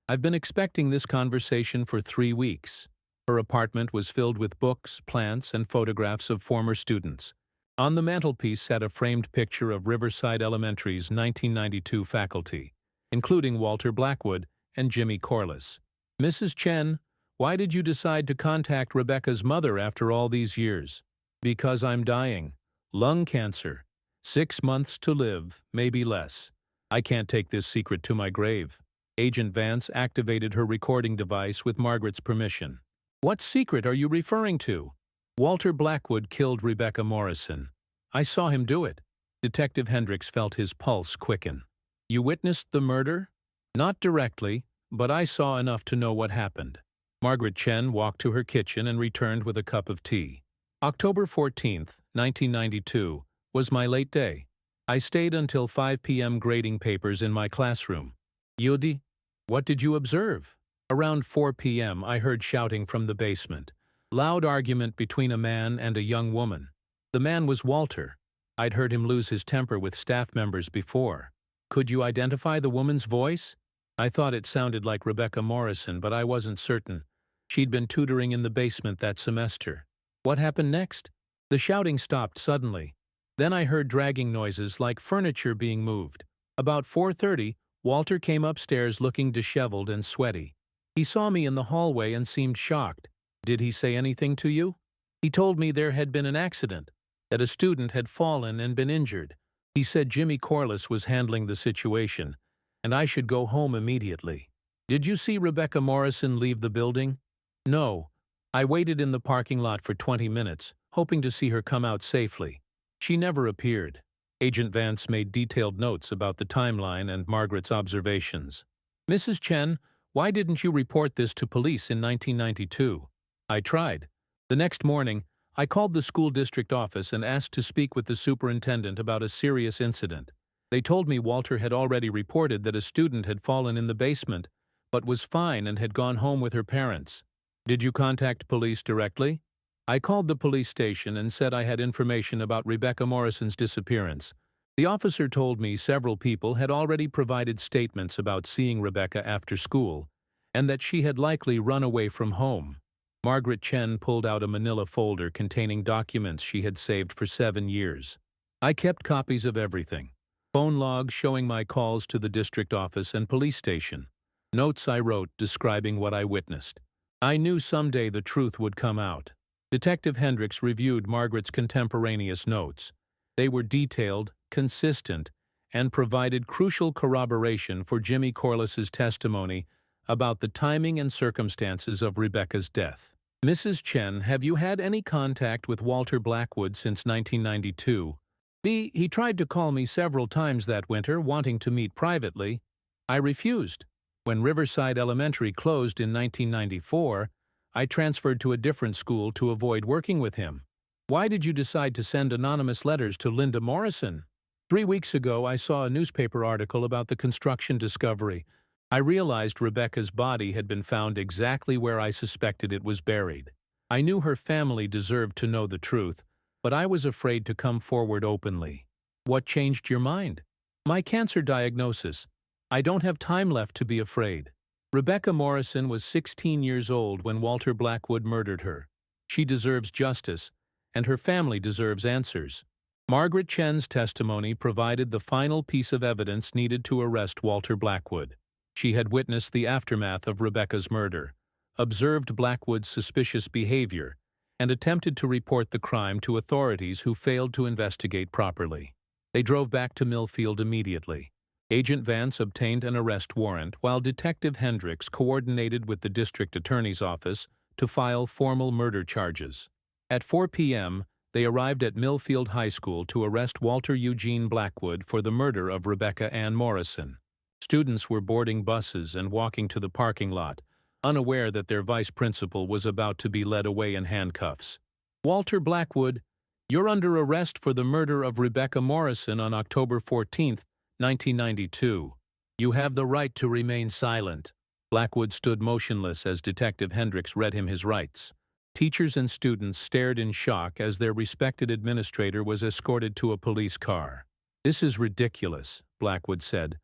I've been expecting this conversation for 3 weeks." Her apartment was filled with books, plants, and photographs of former students. On the mantelpiece sat a framed picture of Riverside Elementary's 1992 faculty, including Walter Blackwood and Jimmy Corliss. "Mrs. Chen, why did you decide to contact Rebecca's mother after all these years?" "Because I'm dying. Lung cancer. 6 months to live, maybe less. I can't take this secret to my grave." Agent Vance activated her recording device with Margaret's permission. "What secret are you referring to?" "Walter Blackwood killed Rebecca Morrison. I saw him do it." Detective Hendrix felt his pulse quicken. "You witnessed the murder?" "Not directly, but I saw enough to know what happened." Margaret Chen walked to her kitchen and returned with a cup of tea. "October 14, 1992, was my late day. I stayed until 5 p.m. grading papers in my classroom." "Yudi, what did you observe?" "Around 4 p.m. I heard shouting from the basement. Loud argument between a man and a young woman. The man was Walter. I'd heard him lose his temper with staff members before." "Could you identify the woman's voice?" "I thought it sounded like Rebecca Morrison, but I wasn't certain. She'd been tutoring in the basement that semester." "What happened next?" "The shouting stopped suddenly. Then I heard dragging noises like furniture being moved. About 4:30, Walter came upstairs looking disheveled and sweaty. He saw me in the hallway and seemed shocked." "Did he say anything to you?" "He told me there had been an accident, that a student had fallen and been injured. He said Jimmy Corliss was handling the situation, and I should go home immediately." "Did you see Rebecca Morrison leave the building?" "No. I waited in the parking lot for 20 minutes, hoping to see her come out safely. She never appeared." Agent Vance made detailed notes about the timeline and Margaret's observations. "Mrs. Chen, why didn't you report this to police in 1992? "I tried. The next morning, I called the school district office and asked to speak with the superintendent about a serious incident. They told me Walter had already reported that a student had fallen in the basement, but was fine and had gone home with her parents." "Did you contact police directly?" "I called the police station and said I had information about Rebecca Morrison's disappearance. The officer told me several people had already provided statements about seeing Rebecca after school, and that she had likely run away from home." Margaret Chen pulled out a manila folder containing documents she had saved for 7 years. "I kept copies of everything. Phone logs showing my calls to the district office and police station. Notes I wrote describing what I witnessed. I knew someday the truth would come out." Detective Hendrix reviewed Margaret's contemporaneous notes. They were detailed, consistent, and provided crucial corroboration for Jimmy Corliss's testimony about the timing and circumstances of Rebecca's death. Mrs. Chen, have you had any contact with Walter Blackwood since 1992? B. He tried to call me several times that winter, wanting to meet privately. I refused. When Riverside Elementary closed in 1994, I transferred to a different school to avoid working with him. Why did you decide to send anonymous letters to Linda Morrison? 3 weeks ago, I saw a newspaper article about the construction discovery. I realized Rebecca's body had been found exactly where I suspected it was buried. I knew her family deserved to know the truth, but I was afraid to come forward openly. What changed your mind? My cancer diagnosis. I don't have time left to be afraid. Rebecca Morrison was 16 years old when Walter Blackwood murdered her. She deserves justice, and her family deserves answers. Margaret Chen's testimony provided the final piece of evidence needed to arrest Walter Blackwood. She had witnessed the aftermath of Rebecca's murder, observed Blackwood's suspicious behavior, and attempted to report the crime to authorities who failed to investigate properly. They drove back to Millfield immediately. Agent Vance obtained an arrest warrant while Detective Hendricks coordinated with the district attorney's office to file formal murder charges. At 4 p.m., they arrived at Millfield High School to arrest Walter Eugene Blackwood for the murder of Rebecca Ann Morrison. Students were boarding buses and walking to the parking lot, unaware that their vice principal was about to be led away in handcuffs. Walter Blackwood, you're under arrest for the murder of Rebecca Morrison on October 14, 1992. You have the right to remain silent. Blackwood stood motionless as Detective Hendricks read him his rights. Teachers and students stared in shock as their respected administrator was escorted to a police car. This is ridiculous, Blackwood said.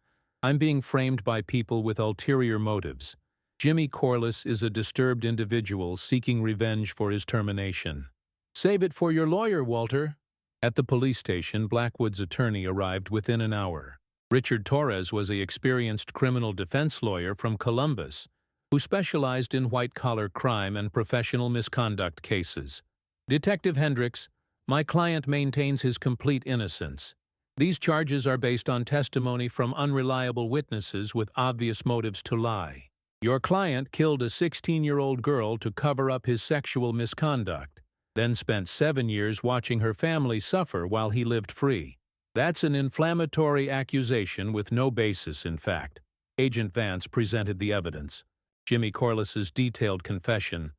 I'm being framed by people with ulterior motives. Jimmy Corliss is a disturbed individual seeking revenge for his termination. Save it for your lawyer, Walter. At the police station, Blackwood's attorney arrived within an hour. Richard Torres was an experienced criminal defense lawyer from Columbus, who specialized in white-collar crime and professional misconduct cases. Detective Hendricks, my client maintains his complete innocence. These charges are based on testimony from unreliable witnesses with obvious motives to lie. Your client killed a 16-year-old girl to cover up his sexual misconduct, then spent 7 years watching her family suffer while he lived free. That's an inflammatory accusation with no basis in fact. Agent Vance presented the evidence. Jimmy Corliss's detailed confession,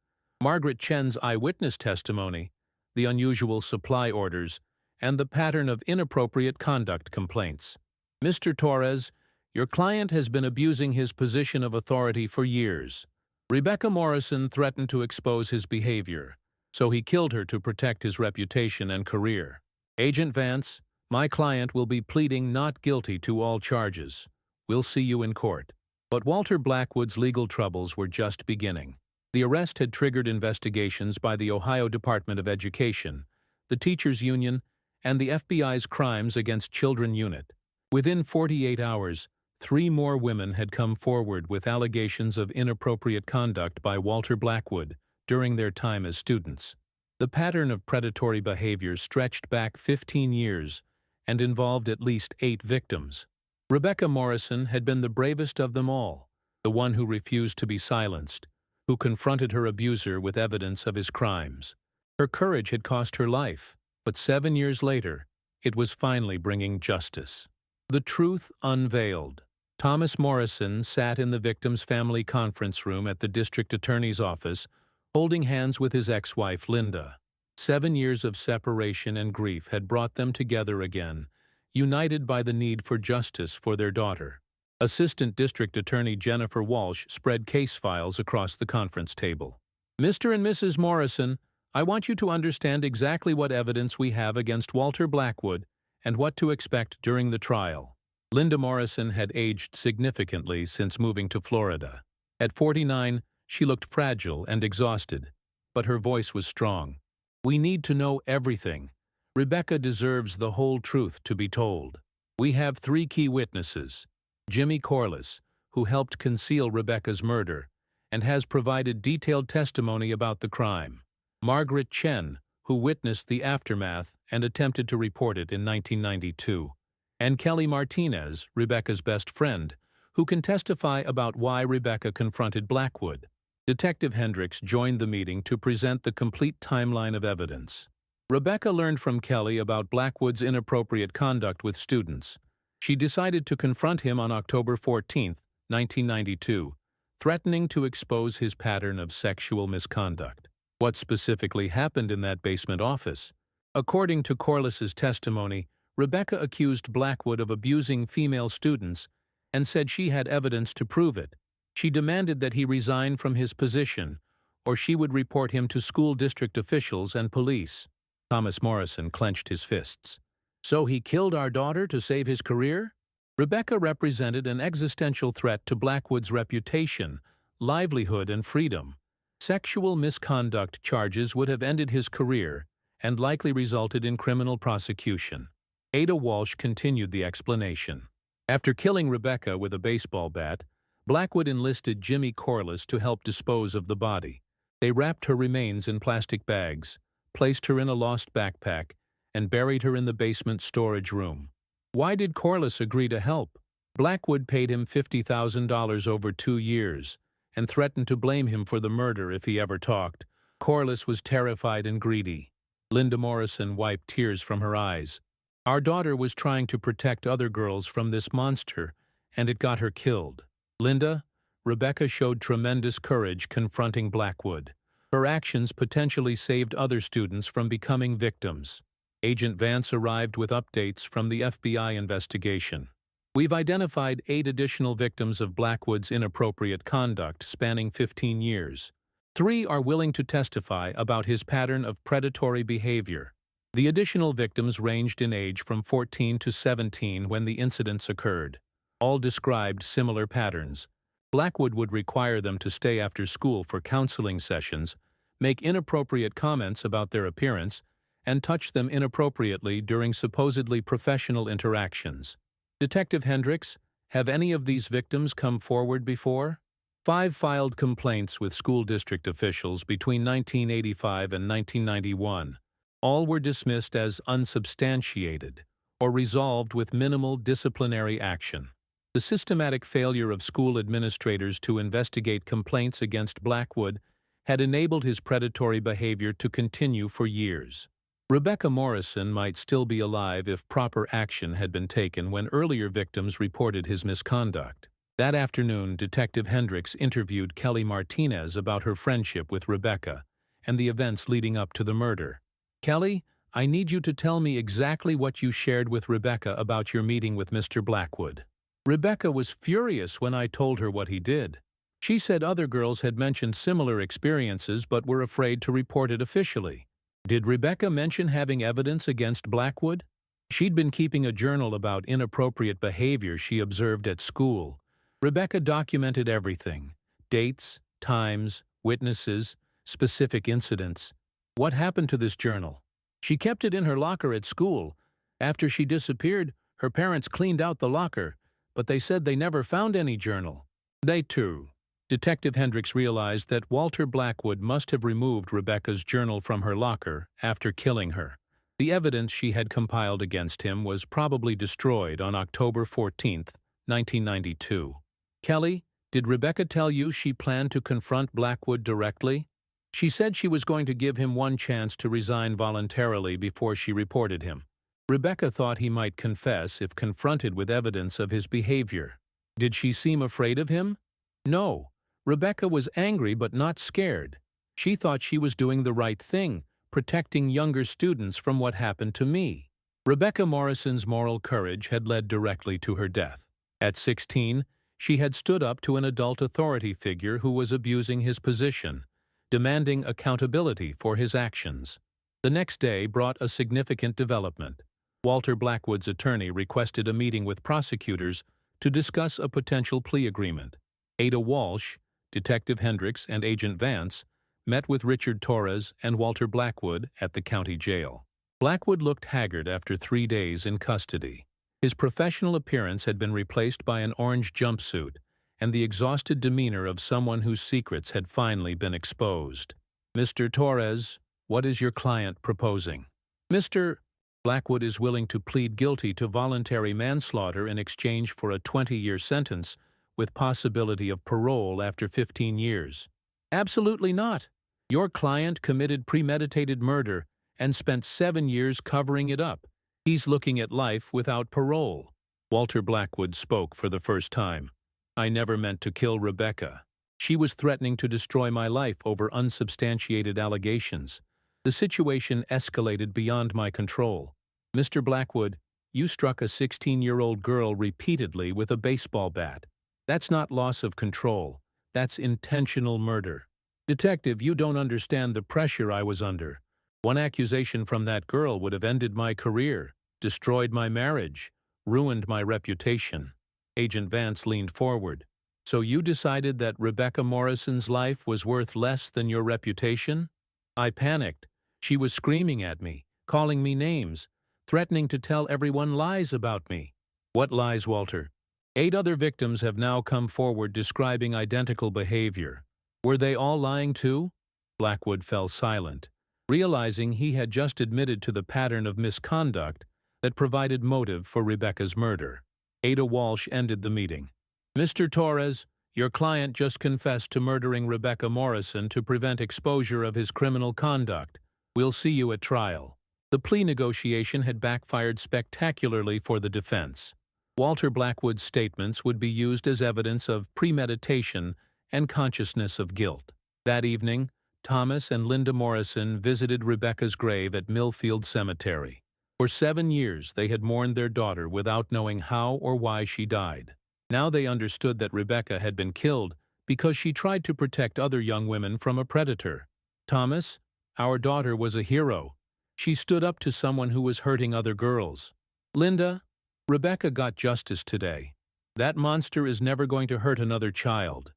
Margaret Chen's eyewitness testimony, the unusual supply orders, and the pattern of inappropriate conduct complaints. Mr. Torres, your client has been abusing his position of authority for years. Rebecca Morrison threatened to expose his behavior, so he killed her to protect his reputation and career. Agent Vance, my client will be pleading not guilty to all charges. We'll see you in court. But Walter Blackwood's legal troubles were just beginning. The arrest had triggered investigations by the Ohio Department of Education, the Teachers Union, and the FBI's Crimes Against Children Unit. Within 48 hours, 3 more women had come forward with allegations of inappropriate conduct by Walter Blackwood during their time as students. The pattern of predatory behavior stretched back 15 years and involved at least 8 victims. Rebecca Morrison had been the bravest of them all, the one who refused to be silenced, who confronted her abuser with evidence of his crimes. Her courage had cost her life, but 7 years later, it was finally bringing justice. The truth unveiled. Thomas Morrison sat in the victim's family conference room at the district attorney's office, holding hands with his ex-wife, Linda. 7 years of separation and grief had brought them together again, united by the need for justice for their daughter. Assistant District Attorney Jennifer Walsh spread case files across the conference table. Mr. and Mrs. Morrison, I want you to understand exactly what evidence we have against Walter Blackwood and what to expect during the trial. Linda Morrison had aged significantly since moving to Florida. At 49, she looked fragile and exhausted, but her voice was strong. We need to know everything. Rebecca deserves the whole truth to be told. We have 3 key witnesses. Jimmy Corliss, who helped conceal Rebecca's murder and has provided detailed testimony about the crime. Margaret Chen, who witnessed the aftermath and attempted to report it in 1992. And Kelly Martinez, Rebecca's best friend, who can testify about why Rebecca confronted Blackwood. Detective Hendricks joined the meeting to present the complete timeline of evidence. Rebecca learned from Kelly about Blackwood's inappropriate conduct with students. She decided to confront him on October 14, 1992, threatening to expose his pattern of sexual misconduct. What specifically happened in that basement office? According to Corliss's testimony, Rebecca accused Blackwood of abusing female students and said she had evidence to prove it. She demanded that he resign from his position, or she would report him to school district officials and police. Thomas Morrison clenched his fists. So he killed our daughter to save his career? Rebecca represented an existential threat to Blackwood's reputation, livelihood, and freedom. Sexual misconduct charges would have ended his career and likely resulted in criminal prosecution. Ada Walsh continued the explanation. After killing Rebecca with a baseball bat, Blackwood enlisted Jimmy Corliss to help dispose of the body. They wrapped her remains in plastic bags, placed her in a lost backpack, and buried her in the basement storage room. Why did Corliss agree to help? Blackwood paid him $50,000 over 2 years and threatened to blame him for the murder if he ever talked. Corliss was terrified and greedy. Linda Morrison wiped tears from her eyes. Our daughter was trying to protect other girls from this monster, and it got her killed. Linda, Rebecca showed tremendous courage confronting Blackwood. Her actions potentially saved other students from becoming victims. Agent Vance arrived with updates from the FBI investigation. We've identified 8 additional victims of Blackwood's inappropriate conduct spanning 15 years. 3 are willing to testify about his pattern of predatory behavior. The additional victims ranged in age from 14 to 17 when the incidents occurred. All described similar patterns. Blackwood would require them to stay after school for counseling sessions, make inappropriate comments about their appearance, and touch them inappropriately during supposedly professional interactions. Detective Hendricks, have any of these victims come forward before? 5 filed complaints with school district officials between 1985 and 1991. All were dismissed as unsubstantiated or resolved with minimal disciplinary action. The systematic failure of school administrators to investigate complaints against Blackwood had enabled his predatory behavior to continue for years. Rebecca Morrison might still be alive if proper action had been taken when earlier victims reported his misconduct. That afternoon, Detective Hendricks interviewed Kelly Martinez about her friendship with Rebecca and the events leading up to the murder. Kelly, I need you to tell me exactly what you shared with Rebecca about your meeting with Mr. Blackwood. Rebecca was furious when I told her what he did. She said other girls had mentioned similar experiences but were afraid to report it officially. Did Rebecca mention having evidence against Blackwood? She'd been keeping a journal about inappropriate behavior she observed at school. Rebecca documented everything: dates, times, witnesses, specific incidents. What happened to this journal? She kept it in her locker at school. After she disappeared, her parents cleaned out the locker, but they said they never found any journal. They too. Detective Hendricks realized that Walter Blackwood must have removed Rebecca's journal from her locker after killing her. The evidence she had compiled against him was probably destroyed on October 14, 1992. Kelly, did Rebecca tell you she planned to confront Blackwood directly? She said she was going to give him one chance to resign voluntarily before she reported him. Rebecca thought he might confess if confronted with evidence of his behavior. Did she seem afraid of him? No. Rebecca was angry but not scared. She thought she was doing the right thing, protecting younger students from what happened to me. Rebecca Morrison's moral courage had led directly to her death. At 16, she had stood up to an adult authority figure who was abusing his position, demanding accountability for his actions. The next day brought a significant development. Walter Blackwood's attorney requested a meeting with prosecutors to discuss a potential plea agreement. Ada Walsh, Detective Hendricks, and Agent Vance met with Richard Torres and Walter Blackwood at the county jail. Blackwood looked haggard after 3 days in custody. His professional appearance had been replaced by an orange jumpsuit and the exhausted demeanor of someone whose secrets had finally been exposed. Mr. Torres, what is your client proposing? Mr. Blackwood is willing to plead guilty to voluntary manslaughter in exchange for a 20-year sentence with possibility of parole after 15 years. Absolutely not. Your client committed premeditated murder and spent 7 years covering it up. He's looking at life without parole. Walter Blackwood spoke for the first time. I never meant to kill Rebecca. She was threatening to destroy my life over unsubstantiated allegations. The situation escalated beyond my control. Mr. Blackwood, you struck a 16-year-old girl repeatedly with a baseball bat. That's not loss of control. That's intentional murder. Detective, you don't understand the pressure I was under. One accusation from that girl would have ended my career, destroyed my marriage, ruined my reputation. Agent Vance leaned forward. So you decided that Rebecca Morrison's life was worth less than your reputation? I panicked. She was screaming at me, calling me names, threatening to tell everyone lies about me. What lies, Walter? 8 other victims have now come forward describing identical behavior. Were they all lying too? Blackwood fell silent, realizing he had just admitted to the pattern of misconduct that provided motive for Rebecca's murder. Ada Walsh ended the meeting. Mr. Torres, your client just confessed to murdering Rebecca Morrison to prevent exposure of his criminal conduct. We'll see you at trial. The plea negotiation had backfired spectacularly for the defense. Walter Blackwood's statements would be used as evidence of premeditation and consciousness of guilt. That evening, Thomas and Linda Morrison visited Rebecca's grave at Millfield Cemetery. For 7 years, they had mourned their daughter without knowing how or why she died. Now they understood that Rebecca had been killed because she tried to protect other young women from a predator. Thomas, our daughter was a hero. She stood up to someone who was hurting other girls. Linda, Rebecca got justice today. That monster is never going to hurt another child.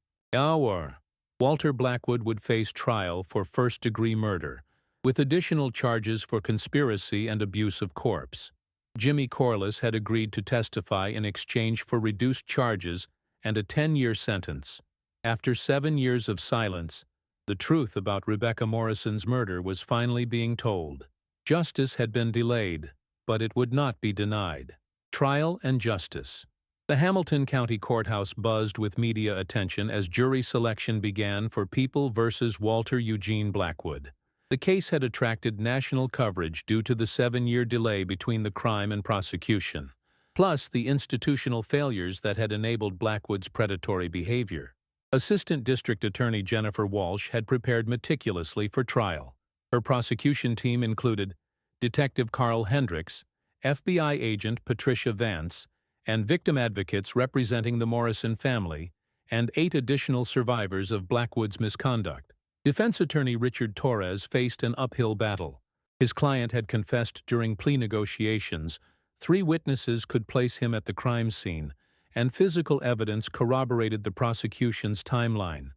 Walter Blackwood would face trial for first-degree murder, with additional charges for conspiracy and abuse of corpse. Jimmy Corliss had agreed to testify in exchange for reduced charges and a 10-year sentence. After 7 years of silence, the truth about Rebecca Morrison's murder was finally being told. Justice had been delayed, but it would not be denied. Trial and justice. The Hamilton County Courthouse buzzed with media attention as jury selection began for People v. Walter Eugene Blackwood. The case had attracted national coverage due to the 7-year delay between the crime and prosecution, plus the institutional failures that had enabled Blackwood's predatory behavior. Assistant District Attorney Jennifer Walsh had prepared meticulously for trial. Her prosecution team included Detective Carl Hendricks, FBI agent Patricia Vance, and victim advocates representing the Morrison family, and 8 additional survivors of Blackwood's misconduct. Defense attorney Richard Torres faced an uphill battle. His client had confessed during plea negotiations, 3 witnesses could place him at the crime scene, and physical evidence corroborated the prosecution's timeline.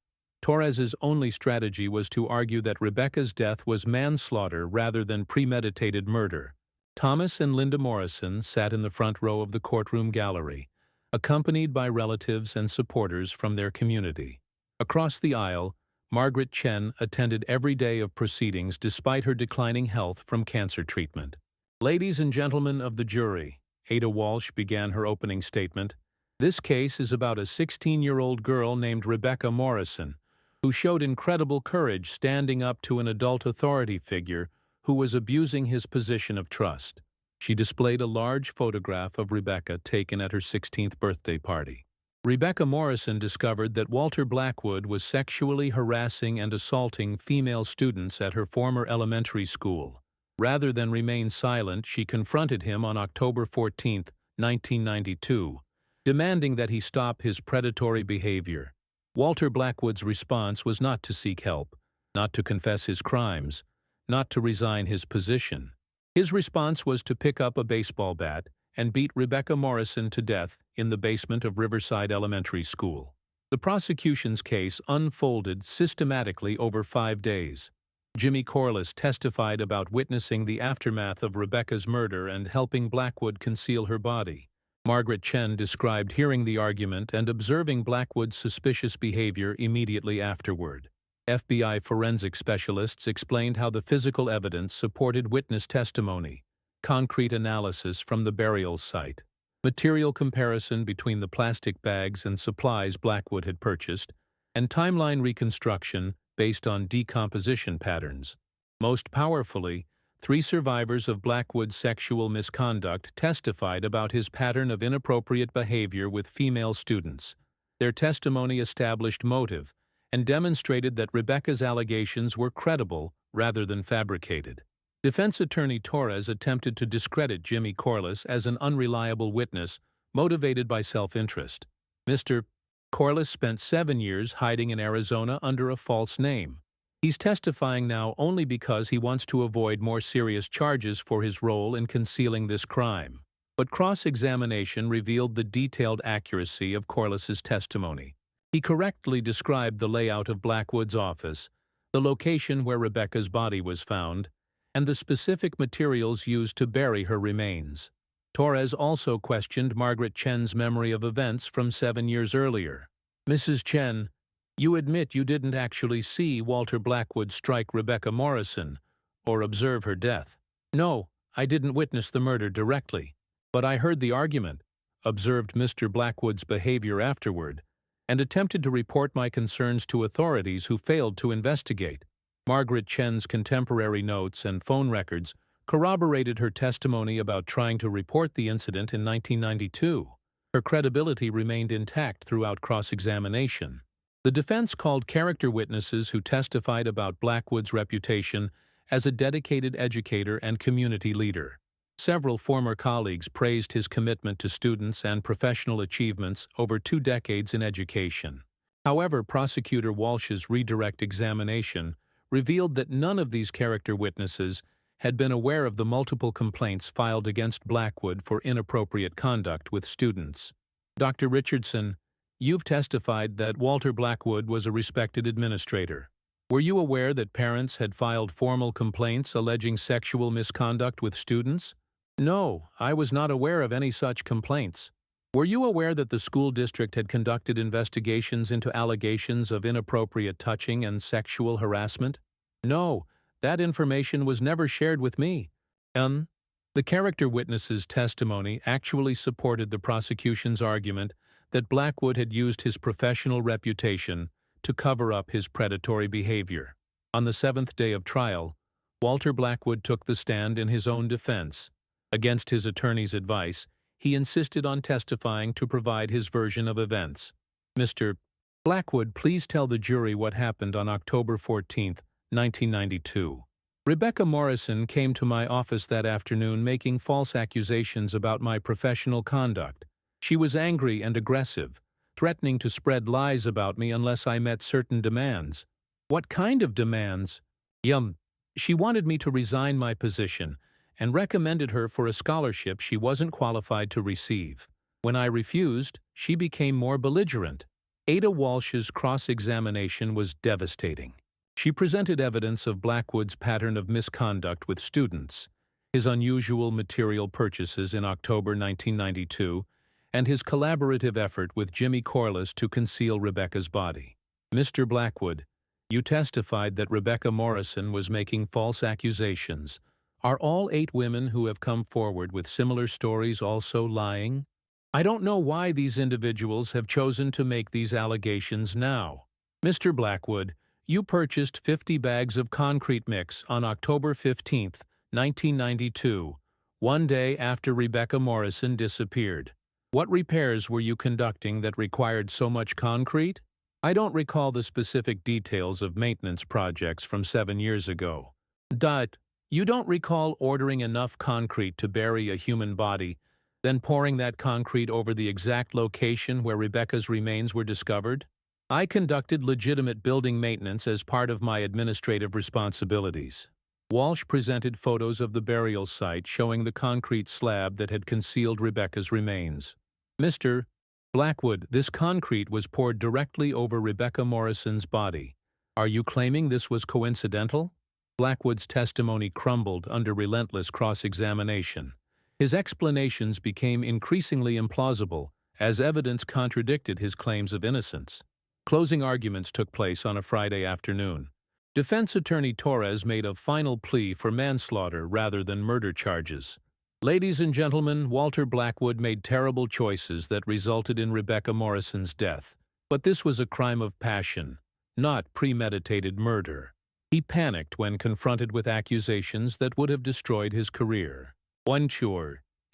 Torres's only strategy was to argue that Rebecca's death was manslaughter rather than premeditated murder. Thomas and Linda Morrison sat in the front row of the courtroom gallery, accompanied by relatives and supporters from their community. Across the aisle, Margaret Chen attended every day of proceedings despite her declining health from cancer treatment. Ladies and gentlemen of the jury, Ada Walsh began her opening statement. This case is about a 16-year-old girl named Rebecca Morrison, who showed incredible courage standing up to an adult authority figure who was abusing his position of trust. She displayed a large photograph of Rebecca taken at her 16th birthday party. Rebecca Morrison discovered that Walter Blackwood was sexually harassing and assaulting female students at her former elementary school. Rather than remain silent, she confronted him on October 14, 1992, demanding that he stop his predatory behavior. Walter Blackwood's response was not to seek help, not to confess his crimes, not to resign his position. His response was to pick up a baseball bat and beat Rebecca Morrison to death in the basement of Riverside Elementary School. The prosecution's case unfolded systematically over 5 days. Jimmy Corliss testified about witnessing the aftermath of Rebecca's murder and helping Blackwood conceal her body. Margaret Chen described hearing the argument and observing Blackwood's suspicious behavior immediately afterward. FBI forensic specialists explained how the physical evidence supported witness testimony, concrete analysis from the burial site, material comparison between the plastic bags and supplies Blackwood had purchased, and timeline reconstruction based on decomposition patterns. Most powerfully, 3 survivors of Blackwood's sexual misconduct testified about his pattern of inappropriate behavior with female students. Their testimony established motive and demonstrated that Rebecca's allegations were credible rather than fabricated. Defense attorney Torres attempted to discredit Jimmy Corliss as an unreliable witness motivated by self-interest. Mr. Corliss spent 7 years hiding in Arizona under a false name. He's testifying now only because he wants to avoid more serious charges for his role in concealing this crime. But cross-examination revealed the detailed accuracy of Corliss's testimony. He correctly described the layout of Blackwood's office, the location where Rebecca's body was found, and the specific materials used to bury her remains. Torres also questioned Margaret Chen's memory of events from 7 years earlier. Mrs. Chen, you admit you didn't actually see Walter Blackwood strike Rebecca Morrison or observe her death. No, I didn't witness the murder directly, but I heard the argument, observed Mr. Blackwood's behavior afterward, and attempted to report my concerns to authorities who failed to investigate. Margaret Chen's contemporary notes and phone records corroborated her testimony about trying to report the incident in 1992. Her credibility remained intact throughout cross-examination. The defense called character witnesses who testified about Blackwood's reputation as a dedicated educator and community leader. Several former colleagues praised his commitment to students and professional achievements over 2 decades in education. However, Prosecutor Walsh's redirect examination revealed that none of these character witnesses had been aware of the multiple complaints filed against Blackwood for inappropriate conduct with students. Dr. Richardson, you've testified that Walter Blackwood was a respected administrator. Were you aware that parents had filed formal complaints alleging sexual misconduct with students? No, I was not aware of any such complaints. Were you aware that the school district had conducted investigations into allegations of inappropriate touching and sexual harassment? No, that information was never shared with me. The character witness's testimony actually supported the prosecution's argument that Blackwood had used his professional reputation to cover up his predatory behavior. On the 7th day of trial, Walter Blackwood took the stand in his own defense. Against his attorney's advice, he insisted on testifying to provide his version of events. Mr. Blackwood, please tell the jury what happened on October 14, 1992. Rebecca Morrison came to my office that afternoon making false accusations about my professional conduct. She was angry and aggressive, threatening to spread lies about me unless I met certain demands. What kind of demands? She wanted me to resign my position and recommended her for a scholarship she wasn't qualified to receive. When I refused, she became more belligerent. Ada Walsh's cross-examination was devastating. She presented evidence of Blackwood's pattern of misconduct with students, his unusual material purchases in October 1992, and his collaborative effort with Jimmy Corliss to conceal Rebecca's body. Mr. Blackwood, you testified that Rebecca Morrison was making false accusations. Are all 8 women who have come forward with similar stories also lying? I don't know why these individuals have chosen to make these allegations now. Mr. Blackwood, you purchased 50 bags of concrete mix on October 15, 1992, one day after Rebecca Morrison disappeared. What repairs were you conducting that required so much concrete? I don't recall the specific details of maintenance projects from 7 years ago. You don't recall ordering enough concrete to bury a human body, then pouring that concrete over the exact location where Rebecca's remains were discovered? I conducted legitimate building maintenance as part of my administrative responsibilities. Walsh presented photos of the burial site showing the concrete slab that had concealed Rebecca's remains. Mr. Blackwood, this concrete was poured directly over Rebecca Morrison's body. Are you claiming this was coincidental? Blackwood's testimony crumbled under relentless cross-examination. His explanations became increasingly implausible as evidence contradicted his claims of innocence. Closing arguments took place on a Friday afternoon. Defense attorney Torres made a final plea for manslaughter rather than murder charges. Ladies and gentlemen, Walter Blackwood made terrible choices that resulted in Rebecca Morrison's death. But this was a crime of passion, not premeditated murder. He panicked when confronted with accusations that would have destroyed his career.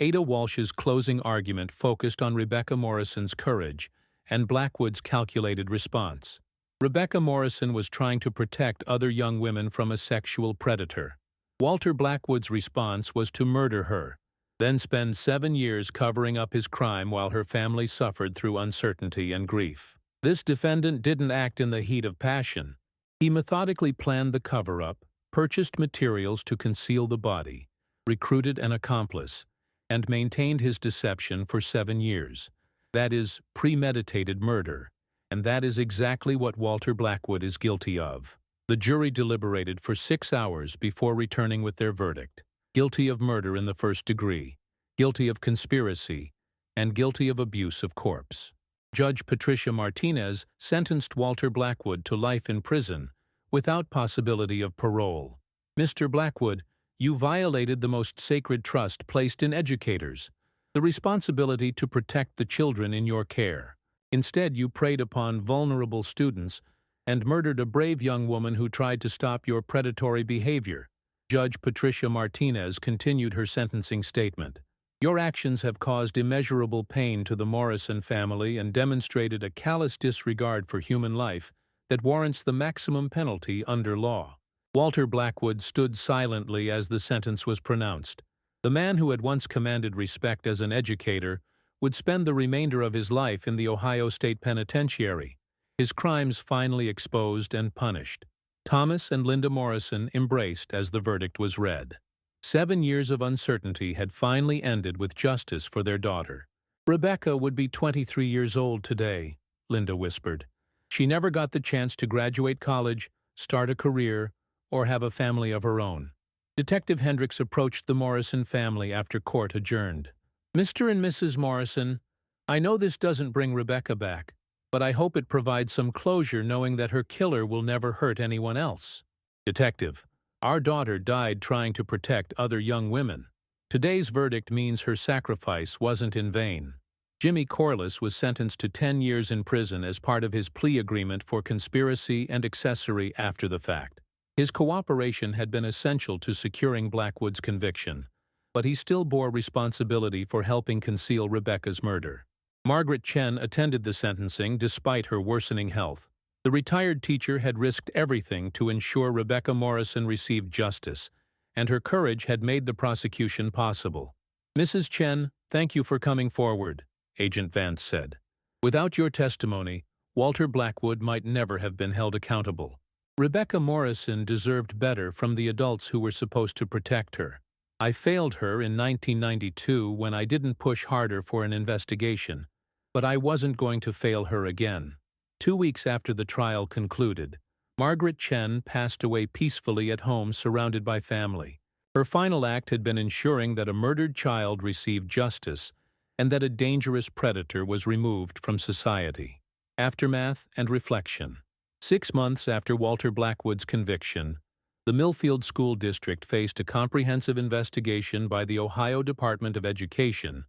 Ada Walsh's closing argument focused on Rebecca Morrison's courage and Blackwood's calculated response. Rebecca Morrison was trying to protect other young women from a sexual predator. Walter Blackwood's response was to murder her, then spend 7 years covering up his crime while her family suffered through uncertainty and grief. This defendant didn't act in the heat of passion. He methodically planned the cover-up, purchased materials to conceal the body, recruited an accomplice, and maintained his deception for 7 years. That is premeditated murder, and that is exactly what Walter Blackwood is guilty of. The jury deliberated for 6 hours before returning with their verdict: guilty of murder in the first degree, guilty of conspiracy, and guilty of abuse of corpse. Judge Patricia Martinez sentenced Walter Blackwood to life in prison without possibility of parole. Mr. Blackwood, you violated the most sacred trust placed in educators, the responsibility to protect the children in your care. Instead, you preyed upon vulnerable students and murdered a brave young woman who tried to stop your predatory behavior. Judge Patricia Martinez continued her sentencing statement. Your actions have caused immeasurable pain to the Morrison family and demonstrated a callous disregard for human life that warrants the maximum penalty under law. Walter Blackwood stood silently as the sentence was pronounced. The man who had once commanded respect as an educator would spend the remainder of his life in the Ohio State Penitentiary, his crimes finally exposed and punished. Thomas and Linda Morrison embraced as the verdict was read. 7 years of uncertainty had finally ended with justice for their daughter. Rebecca would be 23 years old today, Linda whispered. She never got the chance to graduate college, start a career, or have a family of her own. Detective Hendricks approached the Morrison family after court adjourned. Mr. and Mrs. Morrison, I know this doesn't bring Rebecca back, but I hope it provides some closure knowing that her killer will never hurt anyone else. Detective, our daughter died trying to protect other young women. Today's verdict means her sacrifice wasn't in vain. Jimmy Corliss was sentenced to 10 years in prison as part of his plea agreement for conspiracy and accessory after the fact. His cooperation had been essential to securing Blackwood's conviction, but he still bore responsibility for helping conceal Rebecca's murder. Margaret Chen attended the sentencing despite her worsening health. The retired teacher had risked everything to ensure Rebecca Morrison received justice, and her courage had made the prosecution possible. Mrs. Chen, thank you for coming forward, Agent Vance said. Without your testimony, Walter Blackwood might never have been held accountable. Rebecca Morrison deserved better from the adults who were supposed to protect her. I failed her in 1992 when I didn't push harder for an investigation, but I wasn't going to fail her again. 2 weeks after the trial concluded, Margaret Chen passed away peacefully at home surrounded by family. Her final act had been ensuring that a murdered child received justice and that a dangerous predator was removed from society. Aftermath and reflection. 6 months after Walter Blackwood's conviction, the Millfield School District faced a comprehensive investigation by the Ohio Department of Education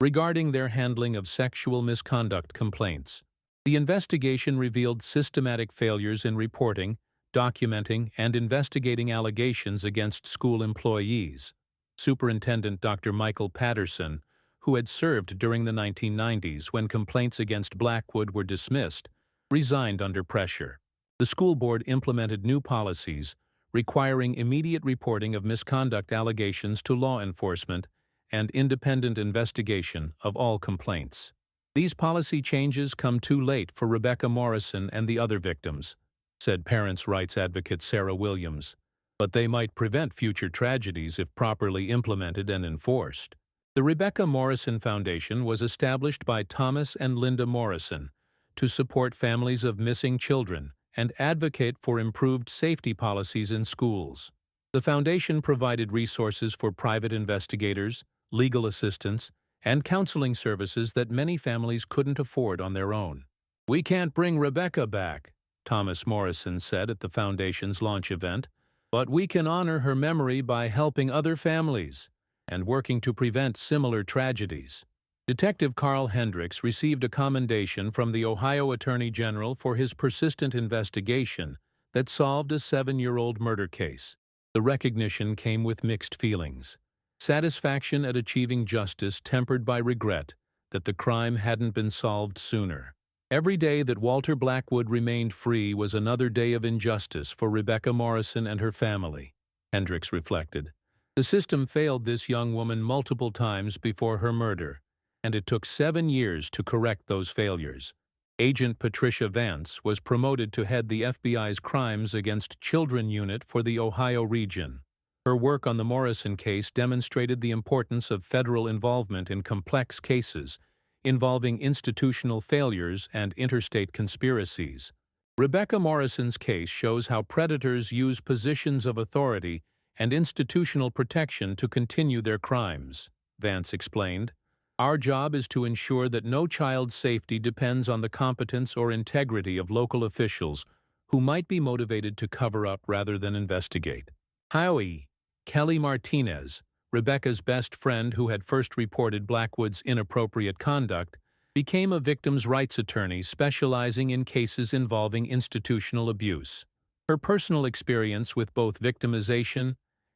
regarding their handling of sexual misconduct complaints. The investigation revealed systematic failures in reporting, documenting, and investigating allegations against school employees. Superintendent Dr. Michael Patterson, who had served during the 1990s when complaints against Blackwood were dismissed, resigned under pressure. The school board implemented new policies requiring immediate reporting of misconduct allegations to law enforcement and independent investigation of all complaints. These policy changes come too late for Rebecca Morrison and the other victims, said parents' rights advocate Sarah Williams, but they might prevent future tragedies if properly implemented and enforced. The Rebecca Morrison Foundation was established by Thomas and Linda Morrison to support families of missing children and advocate for improved safety policies in schools. The foundation provided resources for private investigators, legal assistance, and counseling services that many families couldn't afford on their own. "We can't bring Rebecca back," Thomas Morrison said at the foundation's launch event, "but we can honor her memory by helping other families and working to prevent similar tragedies." Detective Carl Hendricks received a commendation from the Ohio Attorney General for his persistent investigation that solved a 7-year-old murder case. The recognition came with mixed feelings. Satisfaction at achieving justice tempered by regret that the crime hadn't been solved sooner. Every day that Walter Blackwood remained free was another day of injustice for Rebecca Morrison and her family, Hendricks reflected. The system failed this young woman multiple times before her murder, and it took 7 years to correct those failures. Agent Patricia Vance was promoted to head the FBI's Crimes Against Children Unit for the Ohio region. Her work on the Morrison case demonstrated the importance of federal involvement in complex cases involving institutional failures and interstate conspiracies. Rebecca Morrison's case shows how predators use positions of authority and institutional protection to continue their crimes, Vance explained. Our job is to ensure that no child's safety depends on the competence or integrity of local officials who might be motivated to cover up rather than investigate. Howie Kelly Martinez, Rebecca's best friend who had first reported Blackwood's inappropriate conduct, became a victims' rights attorney specializing in cases involving institutional abuse. Her personal experience with both victimization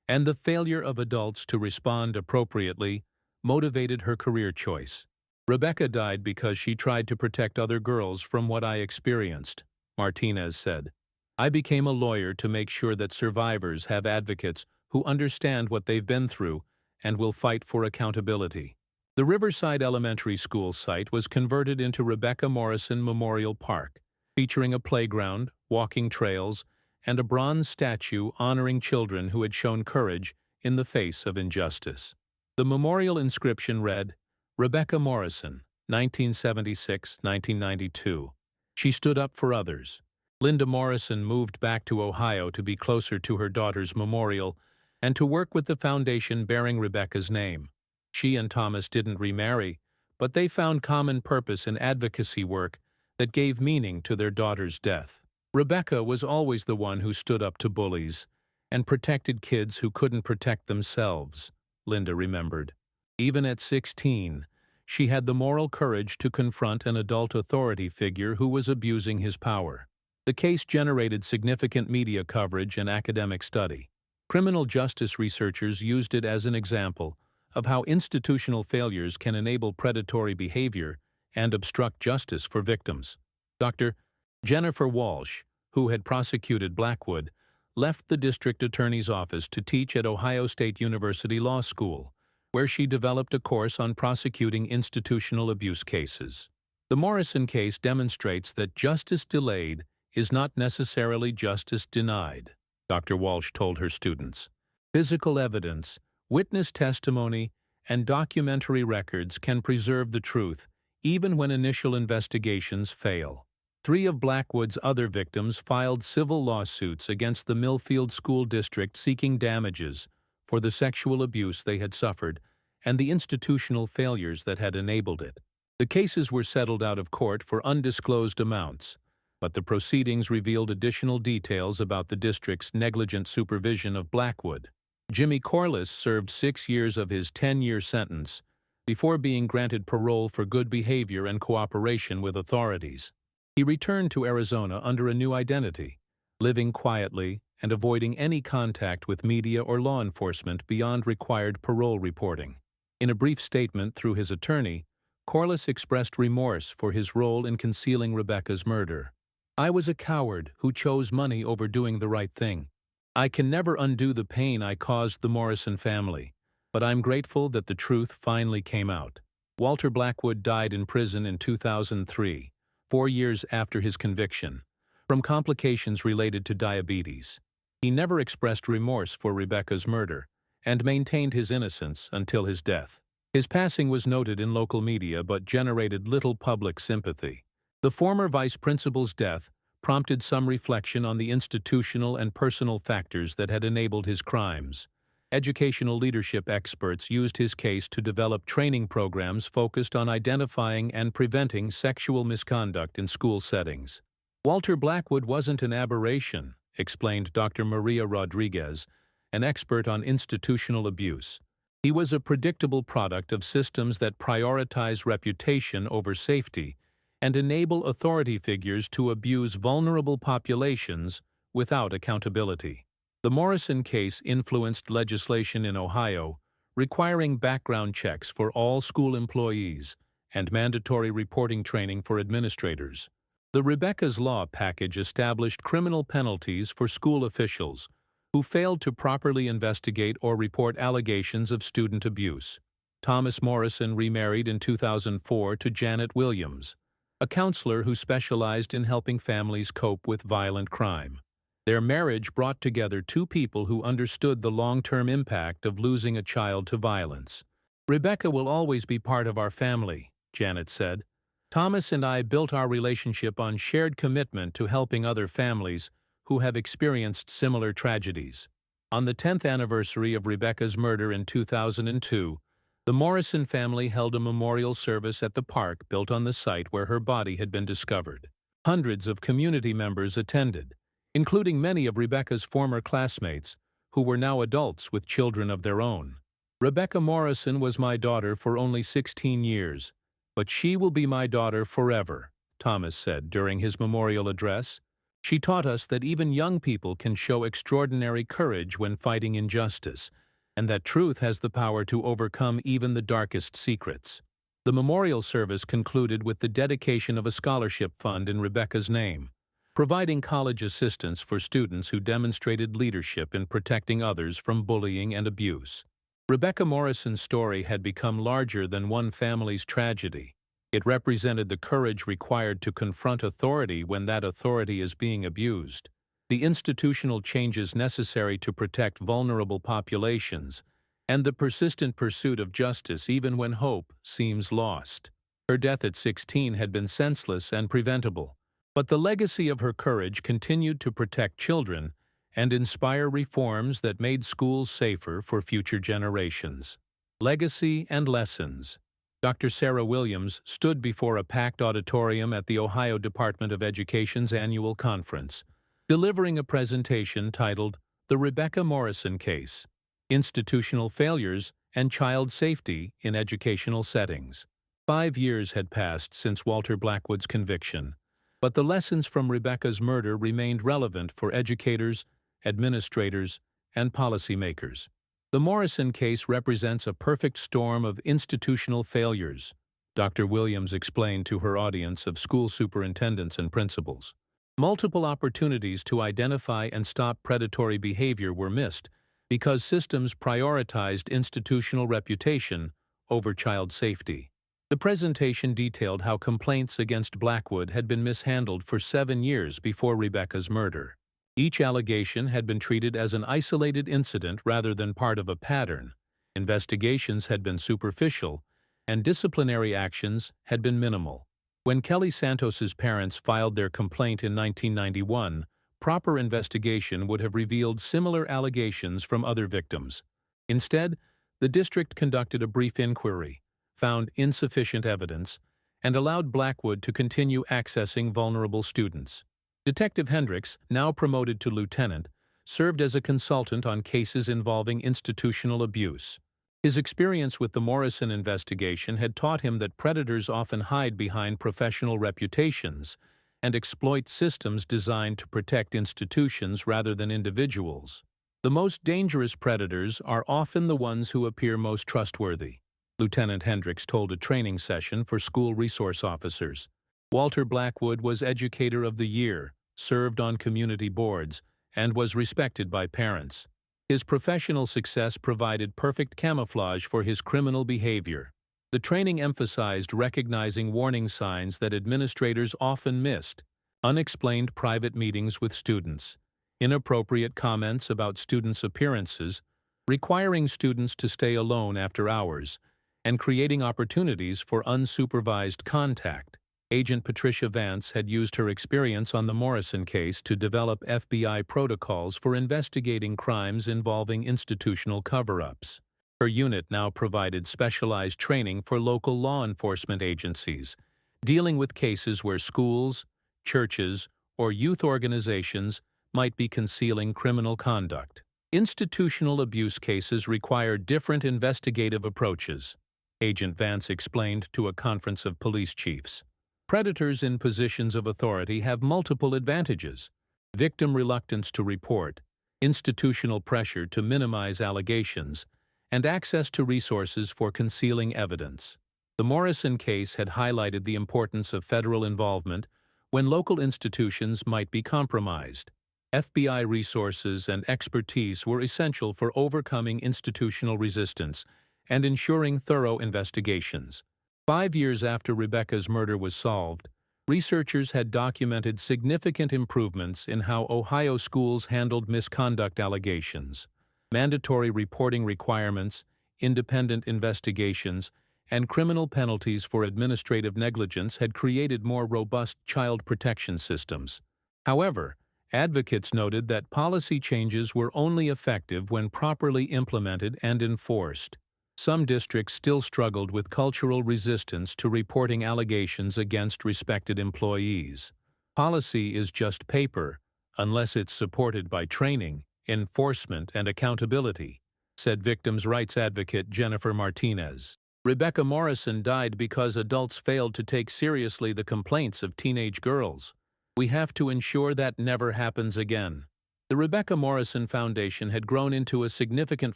and the failure of adults to respond appropriately motivated her career choice. Rebecca died because she tried to protect other girls from what I experienced, Martinez said. I became a lawyer to make sure that survivors have advocates who understand what they've been through and will fight for accountability. The Riverside Elementary School site was converted into Rebecca Morrison Memorial Park, featuring a playground, walking trails, and a bronze statue honoring children who had shown courage in the face of injustice. The memorial inscription read, Rebecca Morrison, 1976-1992. She stood up for others. Linda Morrison moved back to Ohio to be closer to her daughter's memorial and to work with the foundation bearing Rebecca's name. She and Thomas didn't remarry, but they found common purpose in advocacy work that gave meaning to their daughter's death. Rebecca was always the one who stood up to bullies and protected kids who couldn't protect themselves, Linda remembered. Even at 16, she had the moral courage to confront an adult authority figure who was abusing his power. The case generated significant media coverage and academic study. Criminal justice researchers used it as an example of how institutional failures can enable predatory behavior and obstruct justice for victims. Dr. Jennifer Walsh, who had prosecuted Blackwood, left the district attorney's office to teach at Ohio State University Law School, where she developed a course on prosecuting institutional abuse cases. The Morrison case demonstrates that justice delayed is not necessarily justice denied, Dr. Walsh told her students. Physical evidence, witness testimony, and documentary records can preserve the truth, even when initial investigations fail. 3 of Blackwood's other victims filed civil lawsuits against the Millfield School District seeking damages for the sexual abuse they had suffered and the institutional failures that had enabled it. The cases were settled out of court for undisclosed amounts, but the proceedings revealed additional details about the district's negligent supervision of Blackwood. Jimmy Corliss served 6 years of his 10-year sentence before being granted parole for good behavior and cooperation with authorities. He returned to Arizona under a new identity, living quietly and avoiding any contact with media or law enforcement beyond required parole reporting. In a brief statement through his attorney, Corliss expressed remorse for his role in concealing Rebecca's murder. I was a coward who chose money over doing the right thing. I can never undo the pain I caused the Morrison family, but I'm grateful that the truth finally came out. Walter Blackwood died in prison in 2003, 4 years after his conviction, from complications related to diabetes. He never expressed remorse for Rebecca's murder and maintained his innocence until his death. His passing was noted in local media but generated little public sympathy. The former vice principal's death prompted some reflection on the institutional and personal factors that had enabled his crimes. Educational leadership experts used his case to develop training programs focused on identifying and preventing sexual misconduct in school settings. Walter Blackwood wasn't an aberration, explained Dr. Maria Rodriguez, an expert on institutional abuse. He was a predictable product of systems that prioritize reputation over safety and enable authority figures to abuse vulnerable populations without accountability. The Morrison case influenced legislation in Ohio, requiring background checks for all school employees and mandatory reporting training for administrators. The Rebecca's Law package established criminal penalties for school officials who failed to properly investigate or report allegations of student abuse. Thomas Morrison remarried in 2004 to Janet Williams, a counselor who specialized in helping families cope with violent crime. Their marriage brought together two people who understood the long-term impact of losing a child to violence. "Rebecca will always be part of our family," Janet said. "Thomas and I built our relationship on shared commitment to helping other families who have experienced similar tragedies." On the 10th anniversary of Rebecca's murder in 2002, the Morrison family held a memorial service at the park built on the site where her body had been discovered. Hundreds of community members attended, including many of Rebecca's former classmates, who were now adults with children of their own. "Rebecca Morrison was my daughter for only 16 years, but she will be my daughter forever," Thomas said during his memorial address. "She taught us that even young people can show extraordinary courage when fighting injustice, and that truth has the power to overcome even the darkest secrets." The memorial service concluded with the dedication of a scholarship fund in Rebecca's name, providing college assistance for students who demonstrated leadership in protecting others from bullying and abuse. Rebecca Morrison's story had become larger than one family's tragedy. It represented the courage required to confront authority when that authority is being abused, the institutional changes necessary to protect vulnerable populations, and the persistent pursuit of justice even when hope seems lost. Her death at 16 had been senseless and preventable, but the legacy of her courage continued to protect children and inspire reforms that made schools safer for future generations. Legacy and lessons. Dr. Sarah Williams stood before a packed auditorium at the Ohio Department of Education's annual conference, delivering a presentation titled "The Rebecca Morrison Case: Institutional Failures and Child Safety in Educational Settings." 5 years had passed since Walter Blackwood's conviction, but the lessons from Rebecca's murder remained relevant for educators, administrators, and policymakers. The Morrison case represents a perfect storm of institutional failures, Dr. Williams explained to her audience of school superintendents and principals. Multiple opportunities to identify and stop predatory behavior were missed because systems prioritized institutional reputation over child safety. The presentation detailed how complaints against Blackwood had been mishandled for 7 years before Rebecca's murder. Each allegation had been treated as an isolated incident rather than part of a pattern. Investigations had been superficial, and disciplinary actions had been minimal. When Kelly Santos's parents filed their complaint in 1991, proper investigation would have revealed similar allegations from other victims. Instead, the district conducted a brief inquiry, found insufficient evidence, and allowed Blackwood to continue accessing vulnerable students. Detective Hendricks, now promoted to lieutenant, served as a consultant on cases involving institutional abuse. His experience with the Morrison investigation had taught him that predators often hide behind professional reputations and exploit systems designed to protect institutions rather than individuals. The most dangerous predators are often the ones who appear most trustworthy, Lieutenant Hendricks told a training session for school resource officers. Walter Blackwood was Educator of the Year, served on community boards, and was respected by parents. His professional success provided perfect camouflage for his criminal behavior. The training emphasized recognizing warning signs that administrators often missed: unexplained private meetings with students, inappropriate comments about students' appearances, requiring students to stay alone after hours, and creating opportunities for unsupervised contact. Agent Patricia Vance had used her experience on the Morrison case to develop FBI protocols for investigating crimes involving institutional cover-ups. Her unit now provided specialized training for local law enforcement agencies, dealing with cases where schools, churches, or youth organizations might be concealing criminal conduct. Institutional abuse cases require different investigative approaches, Agent Vance explained to a conference of police chiefs. Predators in positions of authority have multiple advantages: victim reluctance to report, institutional pressure to minimize allegations, and access to resources for concealing evidence. The Morrison case had highlighted the importance of federal involvement when local institutions might be compromised. FBI resources and expertise were essential for overcoming institutional resistance and ensuring thorough investigations. 5 years after Rebecca's murder was solved, researchers had documented significant improvements in how Ohio schools handled misconduct allegations. Mandatory reporting requirements, independent investigations, and criminal penalties for administrative negligence had created more robust child protection systems. However, advocates noted that policy changes were only effective when properly implemented and enforced. Some districts still struggled with cultural resistance to reporting allegations against respected employees. Policy is just paper, unless it's supported by training, enforcement, and accountability, said victims' rights advocate Jennifer Martinez. Rebecca Morrison died because adults failed to take seriously the complaints of teenage girls. We have to ensure that never happens again. The Rebecca Morrison Foundation had grown into a significant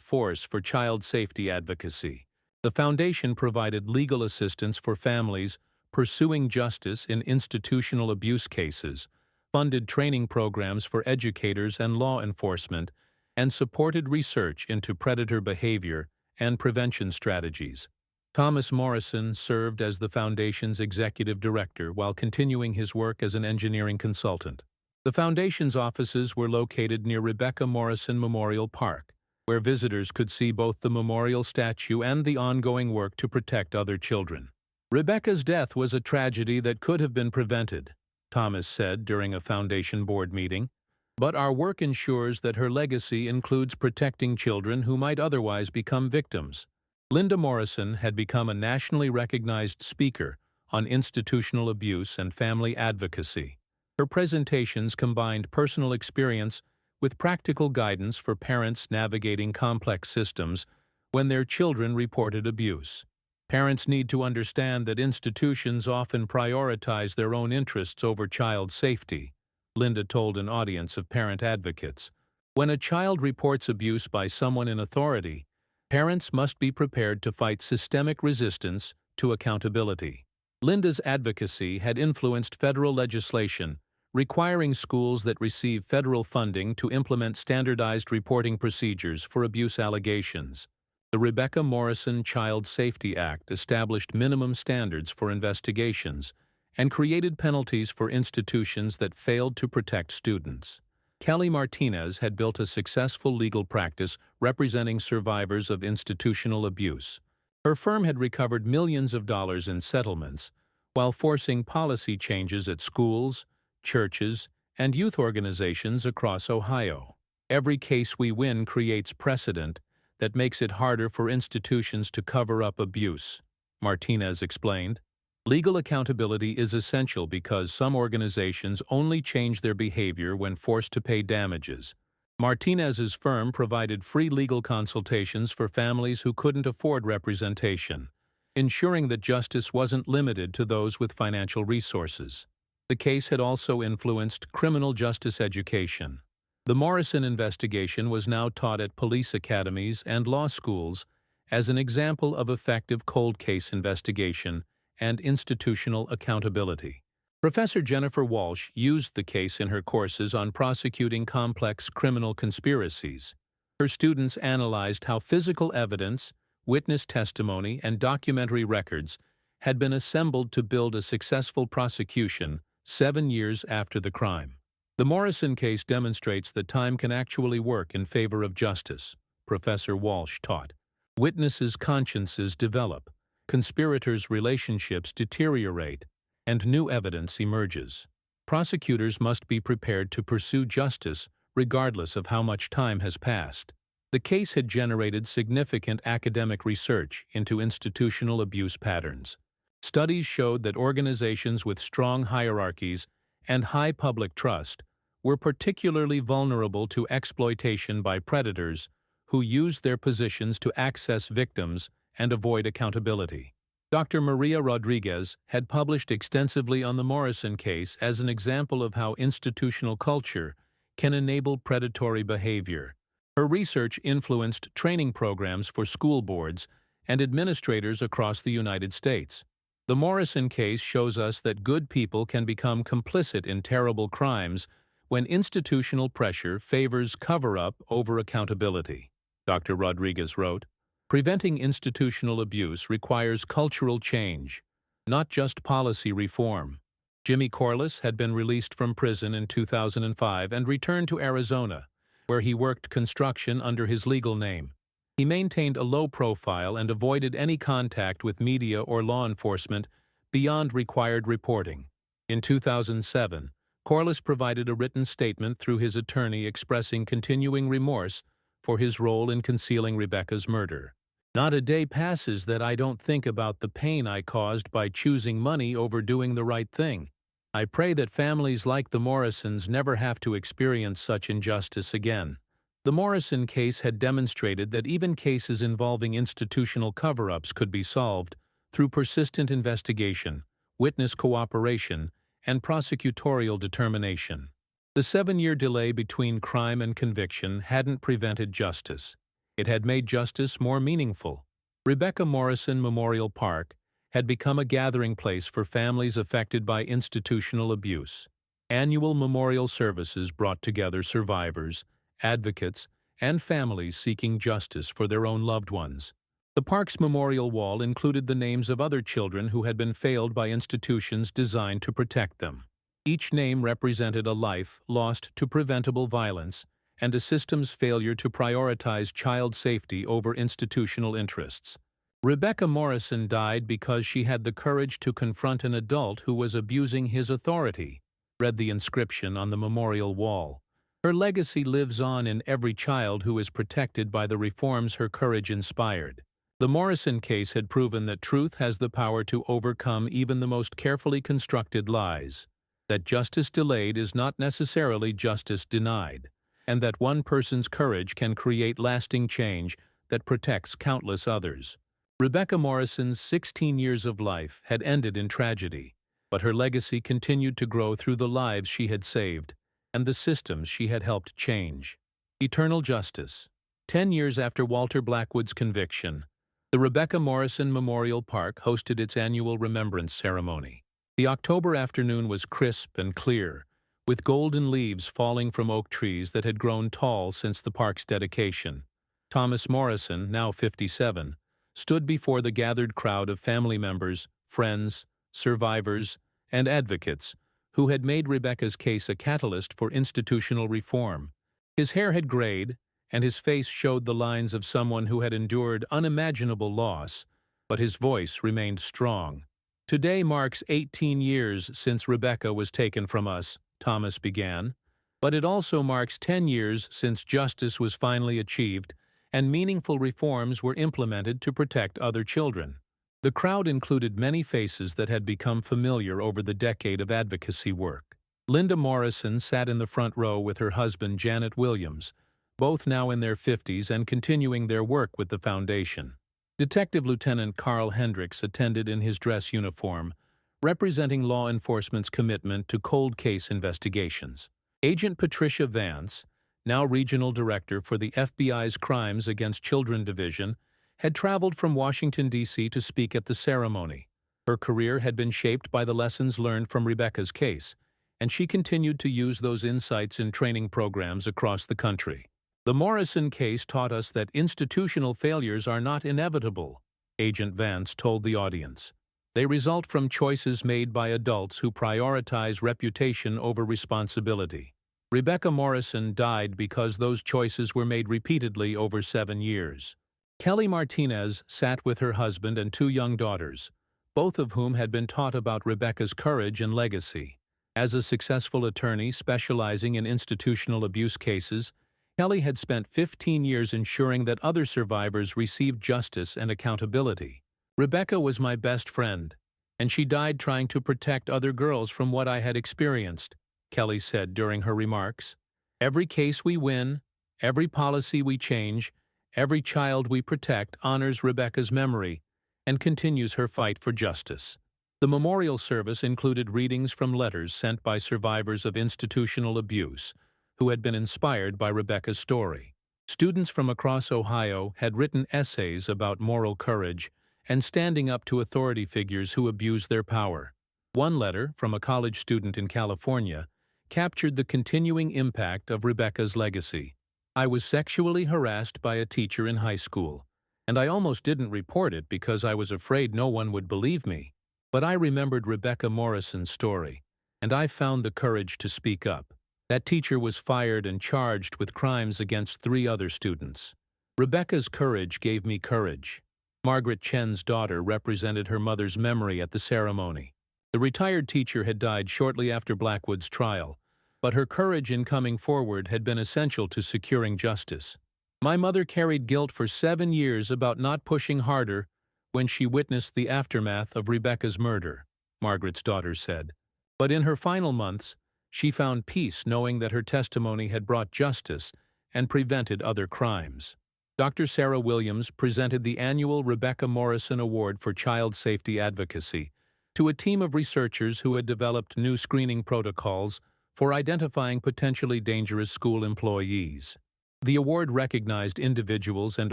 force for child safety advocacy. The foundation provided legal assistance for families pursuing justice in institutional abuse cases, funded training programs for educators and law enforcement, and supported research into predator behavior and prevention strategies. Thomas Morrison served as the foundation's executive director while continuing his work as an engineering consultant. The foundation's offices were located near Rebecca Morrison Memorial Park, where visitors could see both the memorial statue and the ongoing work to protect other children. Rebecca's death was a tragedy that could have been prevented, Thomas said during a foundation board meeting, but our work ensures that her legacy includes protecting children who might otherwise become victims. Linda Morrison had become a nationally recognized speaker on institutional abuse and family advocacy. Her presentations combined personal experience with practical guidance for parents navigating complex systems when their children reported abuse. Parents need to understand that institutions often prioritize their own interests over child safety, Linda told an audience of parent advocates. When a child reports abuse by someone in authority, parents must be prepared to fight systemic resistance to accountability. Linda's advocacy had influenced federal legislation requiring schools that receive federal funding to implement standardized reporting procedures for abuse allegations. The Rebecca Morrison Child Safety Act established minimum standards for investigations and created penalties for institutions that failed to protect students. Kelly Martinez had built a successful legal practice representing survivors of institutional abuse. Her firm had recovered millions of dollars in settlements while forcing policy changes at schools, churches, and youth organizations across Ohio. Every case we win creates precedent that makes it harder for institutions to cover up abuse, Martinez explained. Legal accountability is essential because some organizations only change their behavior when forced to pay damages. Martinez's firm provided free legal consultations for families who couldn't afford representation, ensuring that justice wasn't limited to those with financial resources. The case had also influenced criminal justice education. The Morrison investigation was now taught at police academies and law schools as an example of effective cold case investigation and institutional accountability. Professor Jennifer Walsh used the case in her courses on prosecuting complex criminal conspiracies. Her students analyzed how physical evidence, witness testimony, and documentary records had been assembled to build a successful prosecution 7 years after the crime. The Morrison case demonstrates that time can actually work in favor of justice, Professor Walsh taught. Witnesses' consciences develop, conspirators' relationships deteriorate, and new evidence emerges. Prosecutors must be prepared to pursue justice regardless of how much time has passed. The case had generated significant academic research into institutional abuse patterns. Studies showed that organizations with strong hierarchies and high public trust were particularly vulnerable to exploitation by predators who used their positions to access victims and avoid accountability. Dr. Maria Rodriguez had published extensively on the Morrison case as an example of how institutional culture can enable predatory behavior. Her research influenced training programs for school boards and administrators across the United States. The Morrison case shows us that good people can become complicit in terrible crimes when institutional pressure favors cover-up over accountability. Dr. Rodriguez wrote, "Preventing institutional abuse requires cultural change, not just policy reform." Jimmy Corliss had been released from prison in 2005 and returned to Arizona, where he worked construction under his legal name. He maintained a low profile and avoided any contact with media or law enforcement beyond required reporting. In 2007, Corliss provided a written statement through his attorney expressing continuing remorse for his role in concealing Rebecca's murder. "Not a day passes that I don't think about the pain I caused by choosing money over doing the right thing. I pray that families like the Morrisons never have to experience such injustice again." The Morrison case had demonstrated that even cases involving institutional cover-ups could be solved through persistent investigation, witness cooperation, and prosecutorial determination. The 7-year delay between crime and conviction hadn't prevented justice. It had made justice more meaningful. Rebecca Morrison Memorial Park had become a gathering place for families affected by institutional abuse. Annual memorial services brought together survivors, advocates, and families seeking justice for their own loved ones. The park's memorial wall included the names of other children who had been failed by institutions designed to protect them. Each name represented a life lost to preventable violence and a system's failure to prioritize child safety over institutional interests. Rebecca Morrison died because she had the courage to confront an adult who was abusing his authority, read the inscription on the memorial wall. Her legacy lives on in every child who is protected by the reforms her courage inspired. The Morrison case had proven that truth has the power to overcome even the most carefully constructed lies, that justice delayed is not necessarily justice denied, and that one person's courage can create lasting change that protects countless others. Rebecca Morrison's 16 years of life had ended in tragedy, but her legacy continued to grow through the lives she had saved and the systems she had helped change. Eternal justice. 10 years after Walter Blackwood's conviction, the Rebecca Morrison Memorial Park hosted its annual remembrance ceremony. The October afternoon was crisp and clear, with golden leaves falling from oak trees that had grown tall since the park's dedication. Thomas Morrison, now 57, stood before the gathered crowd of family members, friends, survivors, and advocates who had made Rebecca's case a catalyst for institutional reform. His hair had grayed, and his face showed the lines of someone who had endured unimaginable loss, but his voice remained strong. "Today marks 18 years since Rebecca was taken from us," Thomas began, "but it also marks 10 years since justice was finally achieved and meaningful reforms were implemented to protect other children." The crowd included many faces that had become familiar over the decade of advocacy work. Linda Morrison sat in the front row with her husband Janet Williams, both now in their 50s and continuing their work with the foundation. Detective Lieutenant Carl Hendricks attended in his dress uniform, representing law enforcement's commitment to cold case investigations. Agent Patricia Vance, now Regional Director for the FBI's Crimes Against Children Division, had traveled from Washington, D.C. to speak at the ceremony. Her career had been shaped by the lessons learned from Rebecca's case, and she continued to use those insights in training programs across the country. "The Morrison case taught us that institutional failures are not inevitable," Agent Vance told the audience. "They result from choices made by adults who prioritize reputation over responsibility." Rebecca Morrison died because those choices were made repeatedly over 7 years. Kelly Martinez sat with her husband and 2 young daughters, both of whom had been taught about Rebecca's courage and legacy. As a successful attorney specializing in institutional abuse cases, Kelly had spent 15 years ensuring that other survivors received justice and accountability. "Rebecca was my best friend, and she died trying to protect other girls from what I had experienced," Kelly said during her remarks. Every case we win, every policy we change, every child we protect honors Rebecca's memory and continues her fight for justice. The memorial service included readings from letters sent by survivors of institutional abuse who had been inspired by Rebecca's story. Students from across Ohio had written essays about moral courage and standing up to authority figures who abused their power. One letter from a college student in California captured the continuing impact of Rebecca's legacy. I was sexually harassed by a teacher in high school, and I almost didn't report it because I was afraid no one would believe me. But I remembered Rebecca Morrison's story, and I found the courage to speak up. That teacher was fired and charged with crimes against 3 other students. Rebecca's courage gave me courage. Margaret Chen's daughter represented her mother's memory at the ceremony. The retired teacher had died shortly after Blackwood's trial, but her courage in coming forward had been essential to securing justice. My mother carried guilt for 7 years about not pushing harder when she witnessed the aftermath of Rebecca's murder, Margaret's daughter said. But in her final months, she found peace knowing that her testimony had brought justice and prevented other crimes. Dr. Sarah Williams presented the annual Rebecca Morrison Award for Child Safety Advocacy to a team of researchers who had developed new screening protocols for identifying potentially dangerous school employees. The award recognized individuals and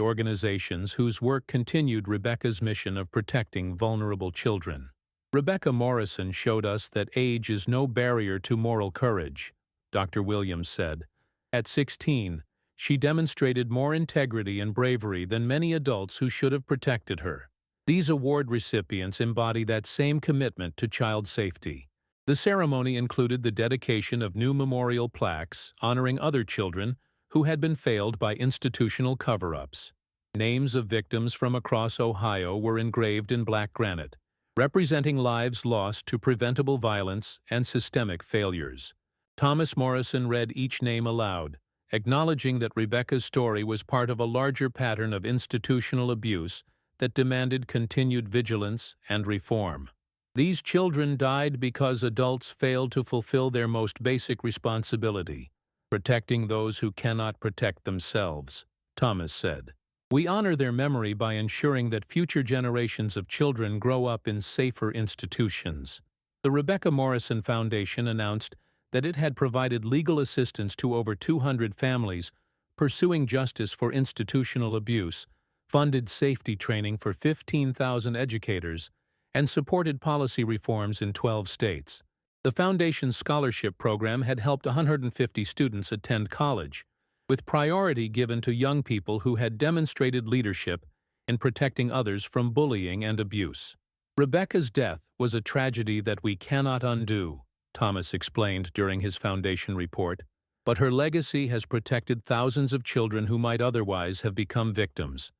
organizations whose work continued Rebecca's mission of protecting vulnerable children. Rebecca Morrison showed us that age is no barrier to moral courage, Dr. Williams said. At 16, she demonstrated more integrity and bravery than many adults who should have protected her. These award recipients embody that same commitment to child safety. The ceremony included the dedication of new memorial plaques honoring other children who had been failed by institutional cover-ups. Names of victims from across Ohio were engraved in black granite, representing lives lost to preventable violence and systemic failures. Thomas Morrison read each name aloud, acknowledging that Rebecca's story was part of a larger pattern of institutional abuse that demanded continued vigilance and reform. These children died because adults failed to fulfill their most basic responsibility, protecting those who cannot protect themselves, Thomas said. We honor their memory by ensuring that future generations of children grow up in safer institutions. The Rebecca Morrison Foundation announced that it had provided legal assistance to over 200 families pursuing justice for institutional abuse, funded safety training for 15,000 educators, and supported policy reforms in 12 states. The Foundation's scholarship program had helped 150 students attend college, with priority given to young people who had demonstrated leadership in protecting others from bullying and abuse. Rebecca's death was a tragedy that we cannot undo, Thomas explained during his foundation report, but her legacy has protected thousands of children who might otherwise have become victims.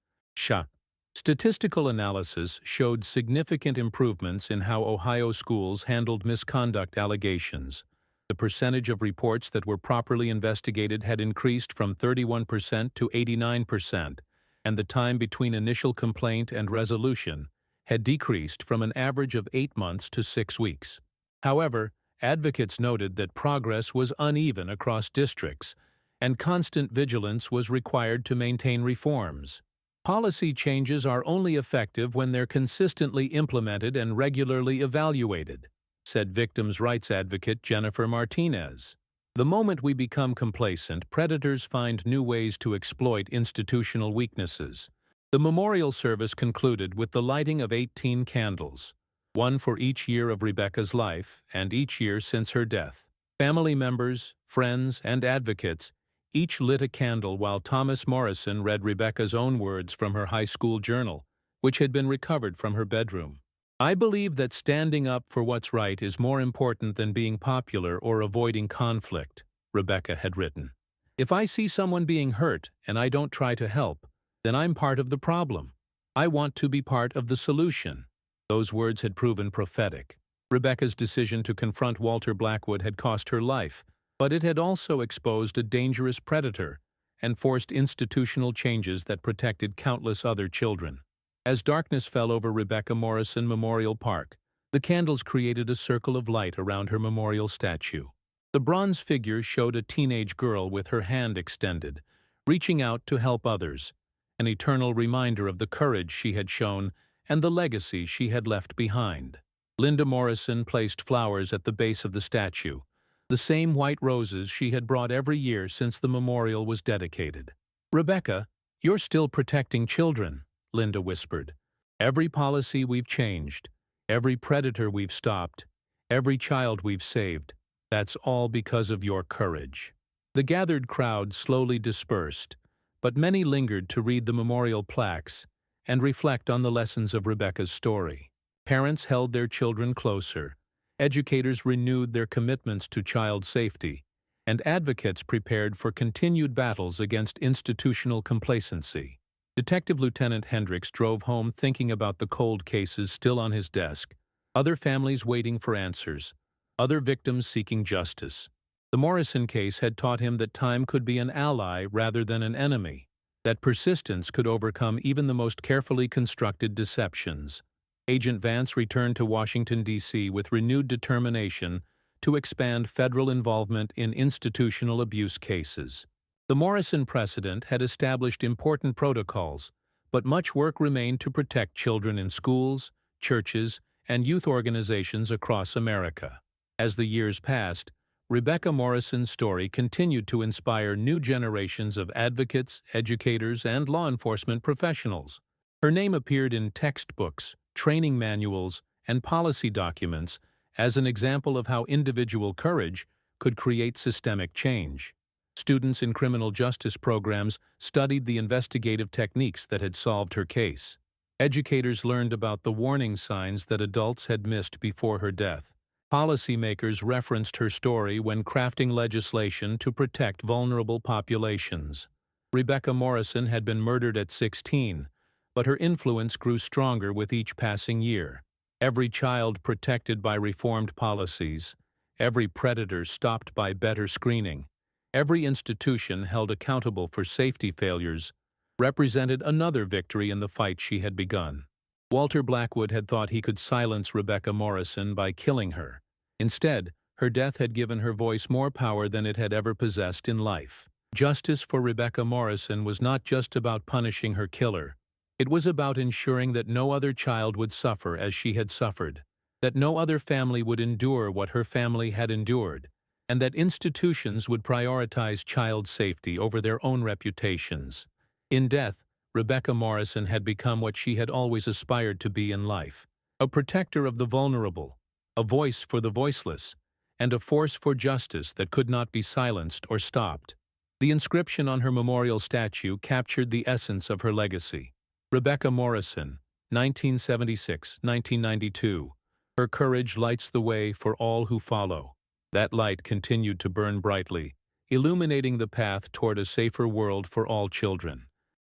Statistical analysis showed significant improvements in how Ohio schools handled misconduct allegations. The percentage of reports that were properly investigated had increased from 31% to 89%, and the time between initial complaint and resolution had decreased from an average of 8 months to 6 weeks. However, advocates noted that progress was uneven across districts, and constant vigilance was required to maintain reforms. Policy changes are only effective when they're consistently implemented and regularly evaluated, said victims' rights advocate Jennifer Martinez. The moment we become complacent, predators find new ways to exploit institutional weaknesses. The memorial service concluded with the lighting of 18 candles, one for each year of Rebecca's life and each year since her death. Family members, friends, and advocates each lit a candle while Thomas Morrison read Rebecca's own words from her high school journal, which had been recovered from her bedroom. I believe that standing up for what's right is more important than being popular or avoiding conflict, Rebecca had written. If I see someone being hurt and I don't try to help, then I'm part of the problem. I want to be part of the solution. Those words had proven prophetic. Rebecca's decision to confront Walter Blackwood had cost her life, but it had also exposed a dangerous predator and forced institutional changes that protected countless other children. As darkness fell over Rebecca Morrison Memorial Park, the candles created a circle of light around her memorial statue. The The bronze figure showed a teenage girl with her hand extended, reaching out to help others, an eternal reminder of the courage she had shown and the legacy she had left behind. Linda Morrison placed flowers at the base of the statue, the same white roses she had brought every year since the memorial was dedicated. "Rebecca, you're still protecting children," Linda whispered. "Every policy we've changed, every predator we've stopped, every child we've saved, that's all because of your courage." The gathered crowd slowly dispersed, but many lingered to read the memorial plaques and reflect on the lessons of Rebecca's story. Parents held their children closer, educators renewed their commitments to child safety, and advocates prepared for continued battles against institutional complacency. Detective Lieutenant Hendricks drove home thinking about the cold cases still on his desk, other families waiting for answers, other victims seeking justice. The Morrison case had taught him that time could be an ally rather than an enemy, that persistence could overcome even the most carefully constructed deceptions. Agent Vance returned to Washington, D.C. with renewed determination to expand federal involvement in institutional abuse cases. The Morrison precedent had established important protocols, but much work remained to protect children in schools, churches, and youth organizations across America. As the years passed, Rebecca Morrison's story continued to inspire new generations of advocates, educators, and law enforcement professionals. Her name appeared in textbooks, training manuals, and policy documents as an example of how individual courage could create systemic change. Students in criminal justice programs studied the investigative techniques that had solved her case. Educators learned about the warning signs that adults had missed before her death. Policymakers referenced her story when crafting legislation to protect vulnerable populations. Rebecca Morrison had been murdered at 16, but her influence grew stronger with each passing year. Every child protected by reformed policies, every predator stopped by better screening, every institution held accountable for safety failures represented another victory in the fight she had begun. Walter Blackwood had thought he could silence Rebecca Morrison by killing her. Instead, her death had given her voice more power than it had ever possessed in life. Justice for Rebecca Morrison was not just about punishing her killer. It was about ensuring that no other child would suffer as she had suffered, that no other family would endure what her family had endured, and that institutions would prioritize child safety over their own reputations. In death, Rebecca Morrison had become what she had always aspired to be in life, a protector of the vulnerable, a voice for the voiceless, and a force for justice that could not be silenced or stopped. The inscription on her memorial statue captured the essence of her legacy. Rebecca Morrison, 1976-1992. Her courage lights the way for all who follow. That light continued to burn brightly, illuminating the path toward a safer world for all children.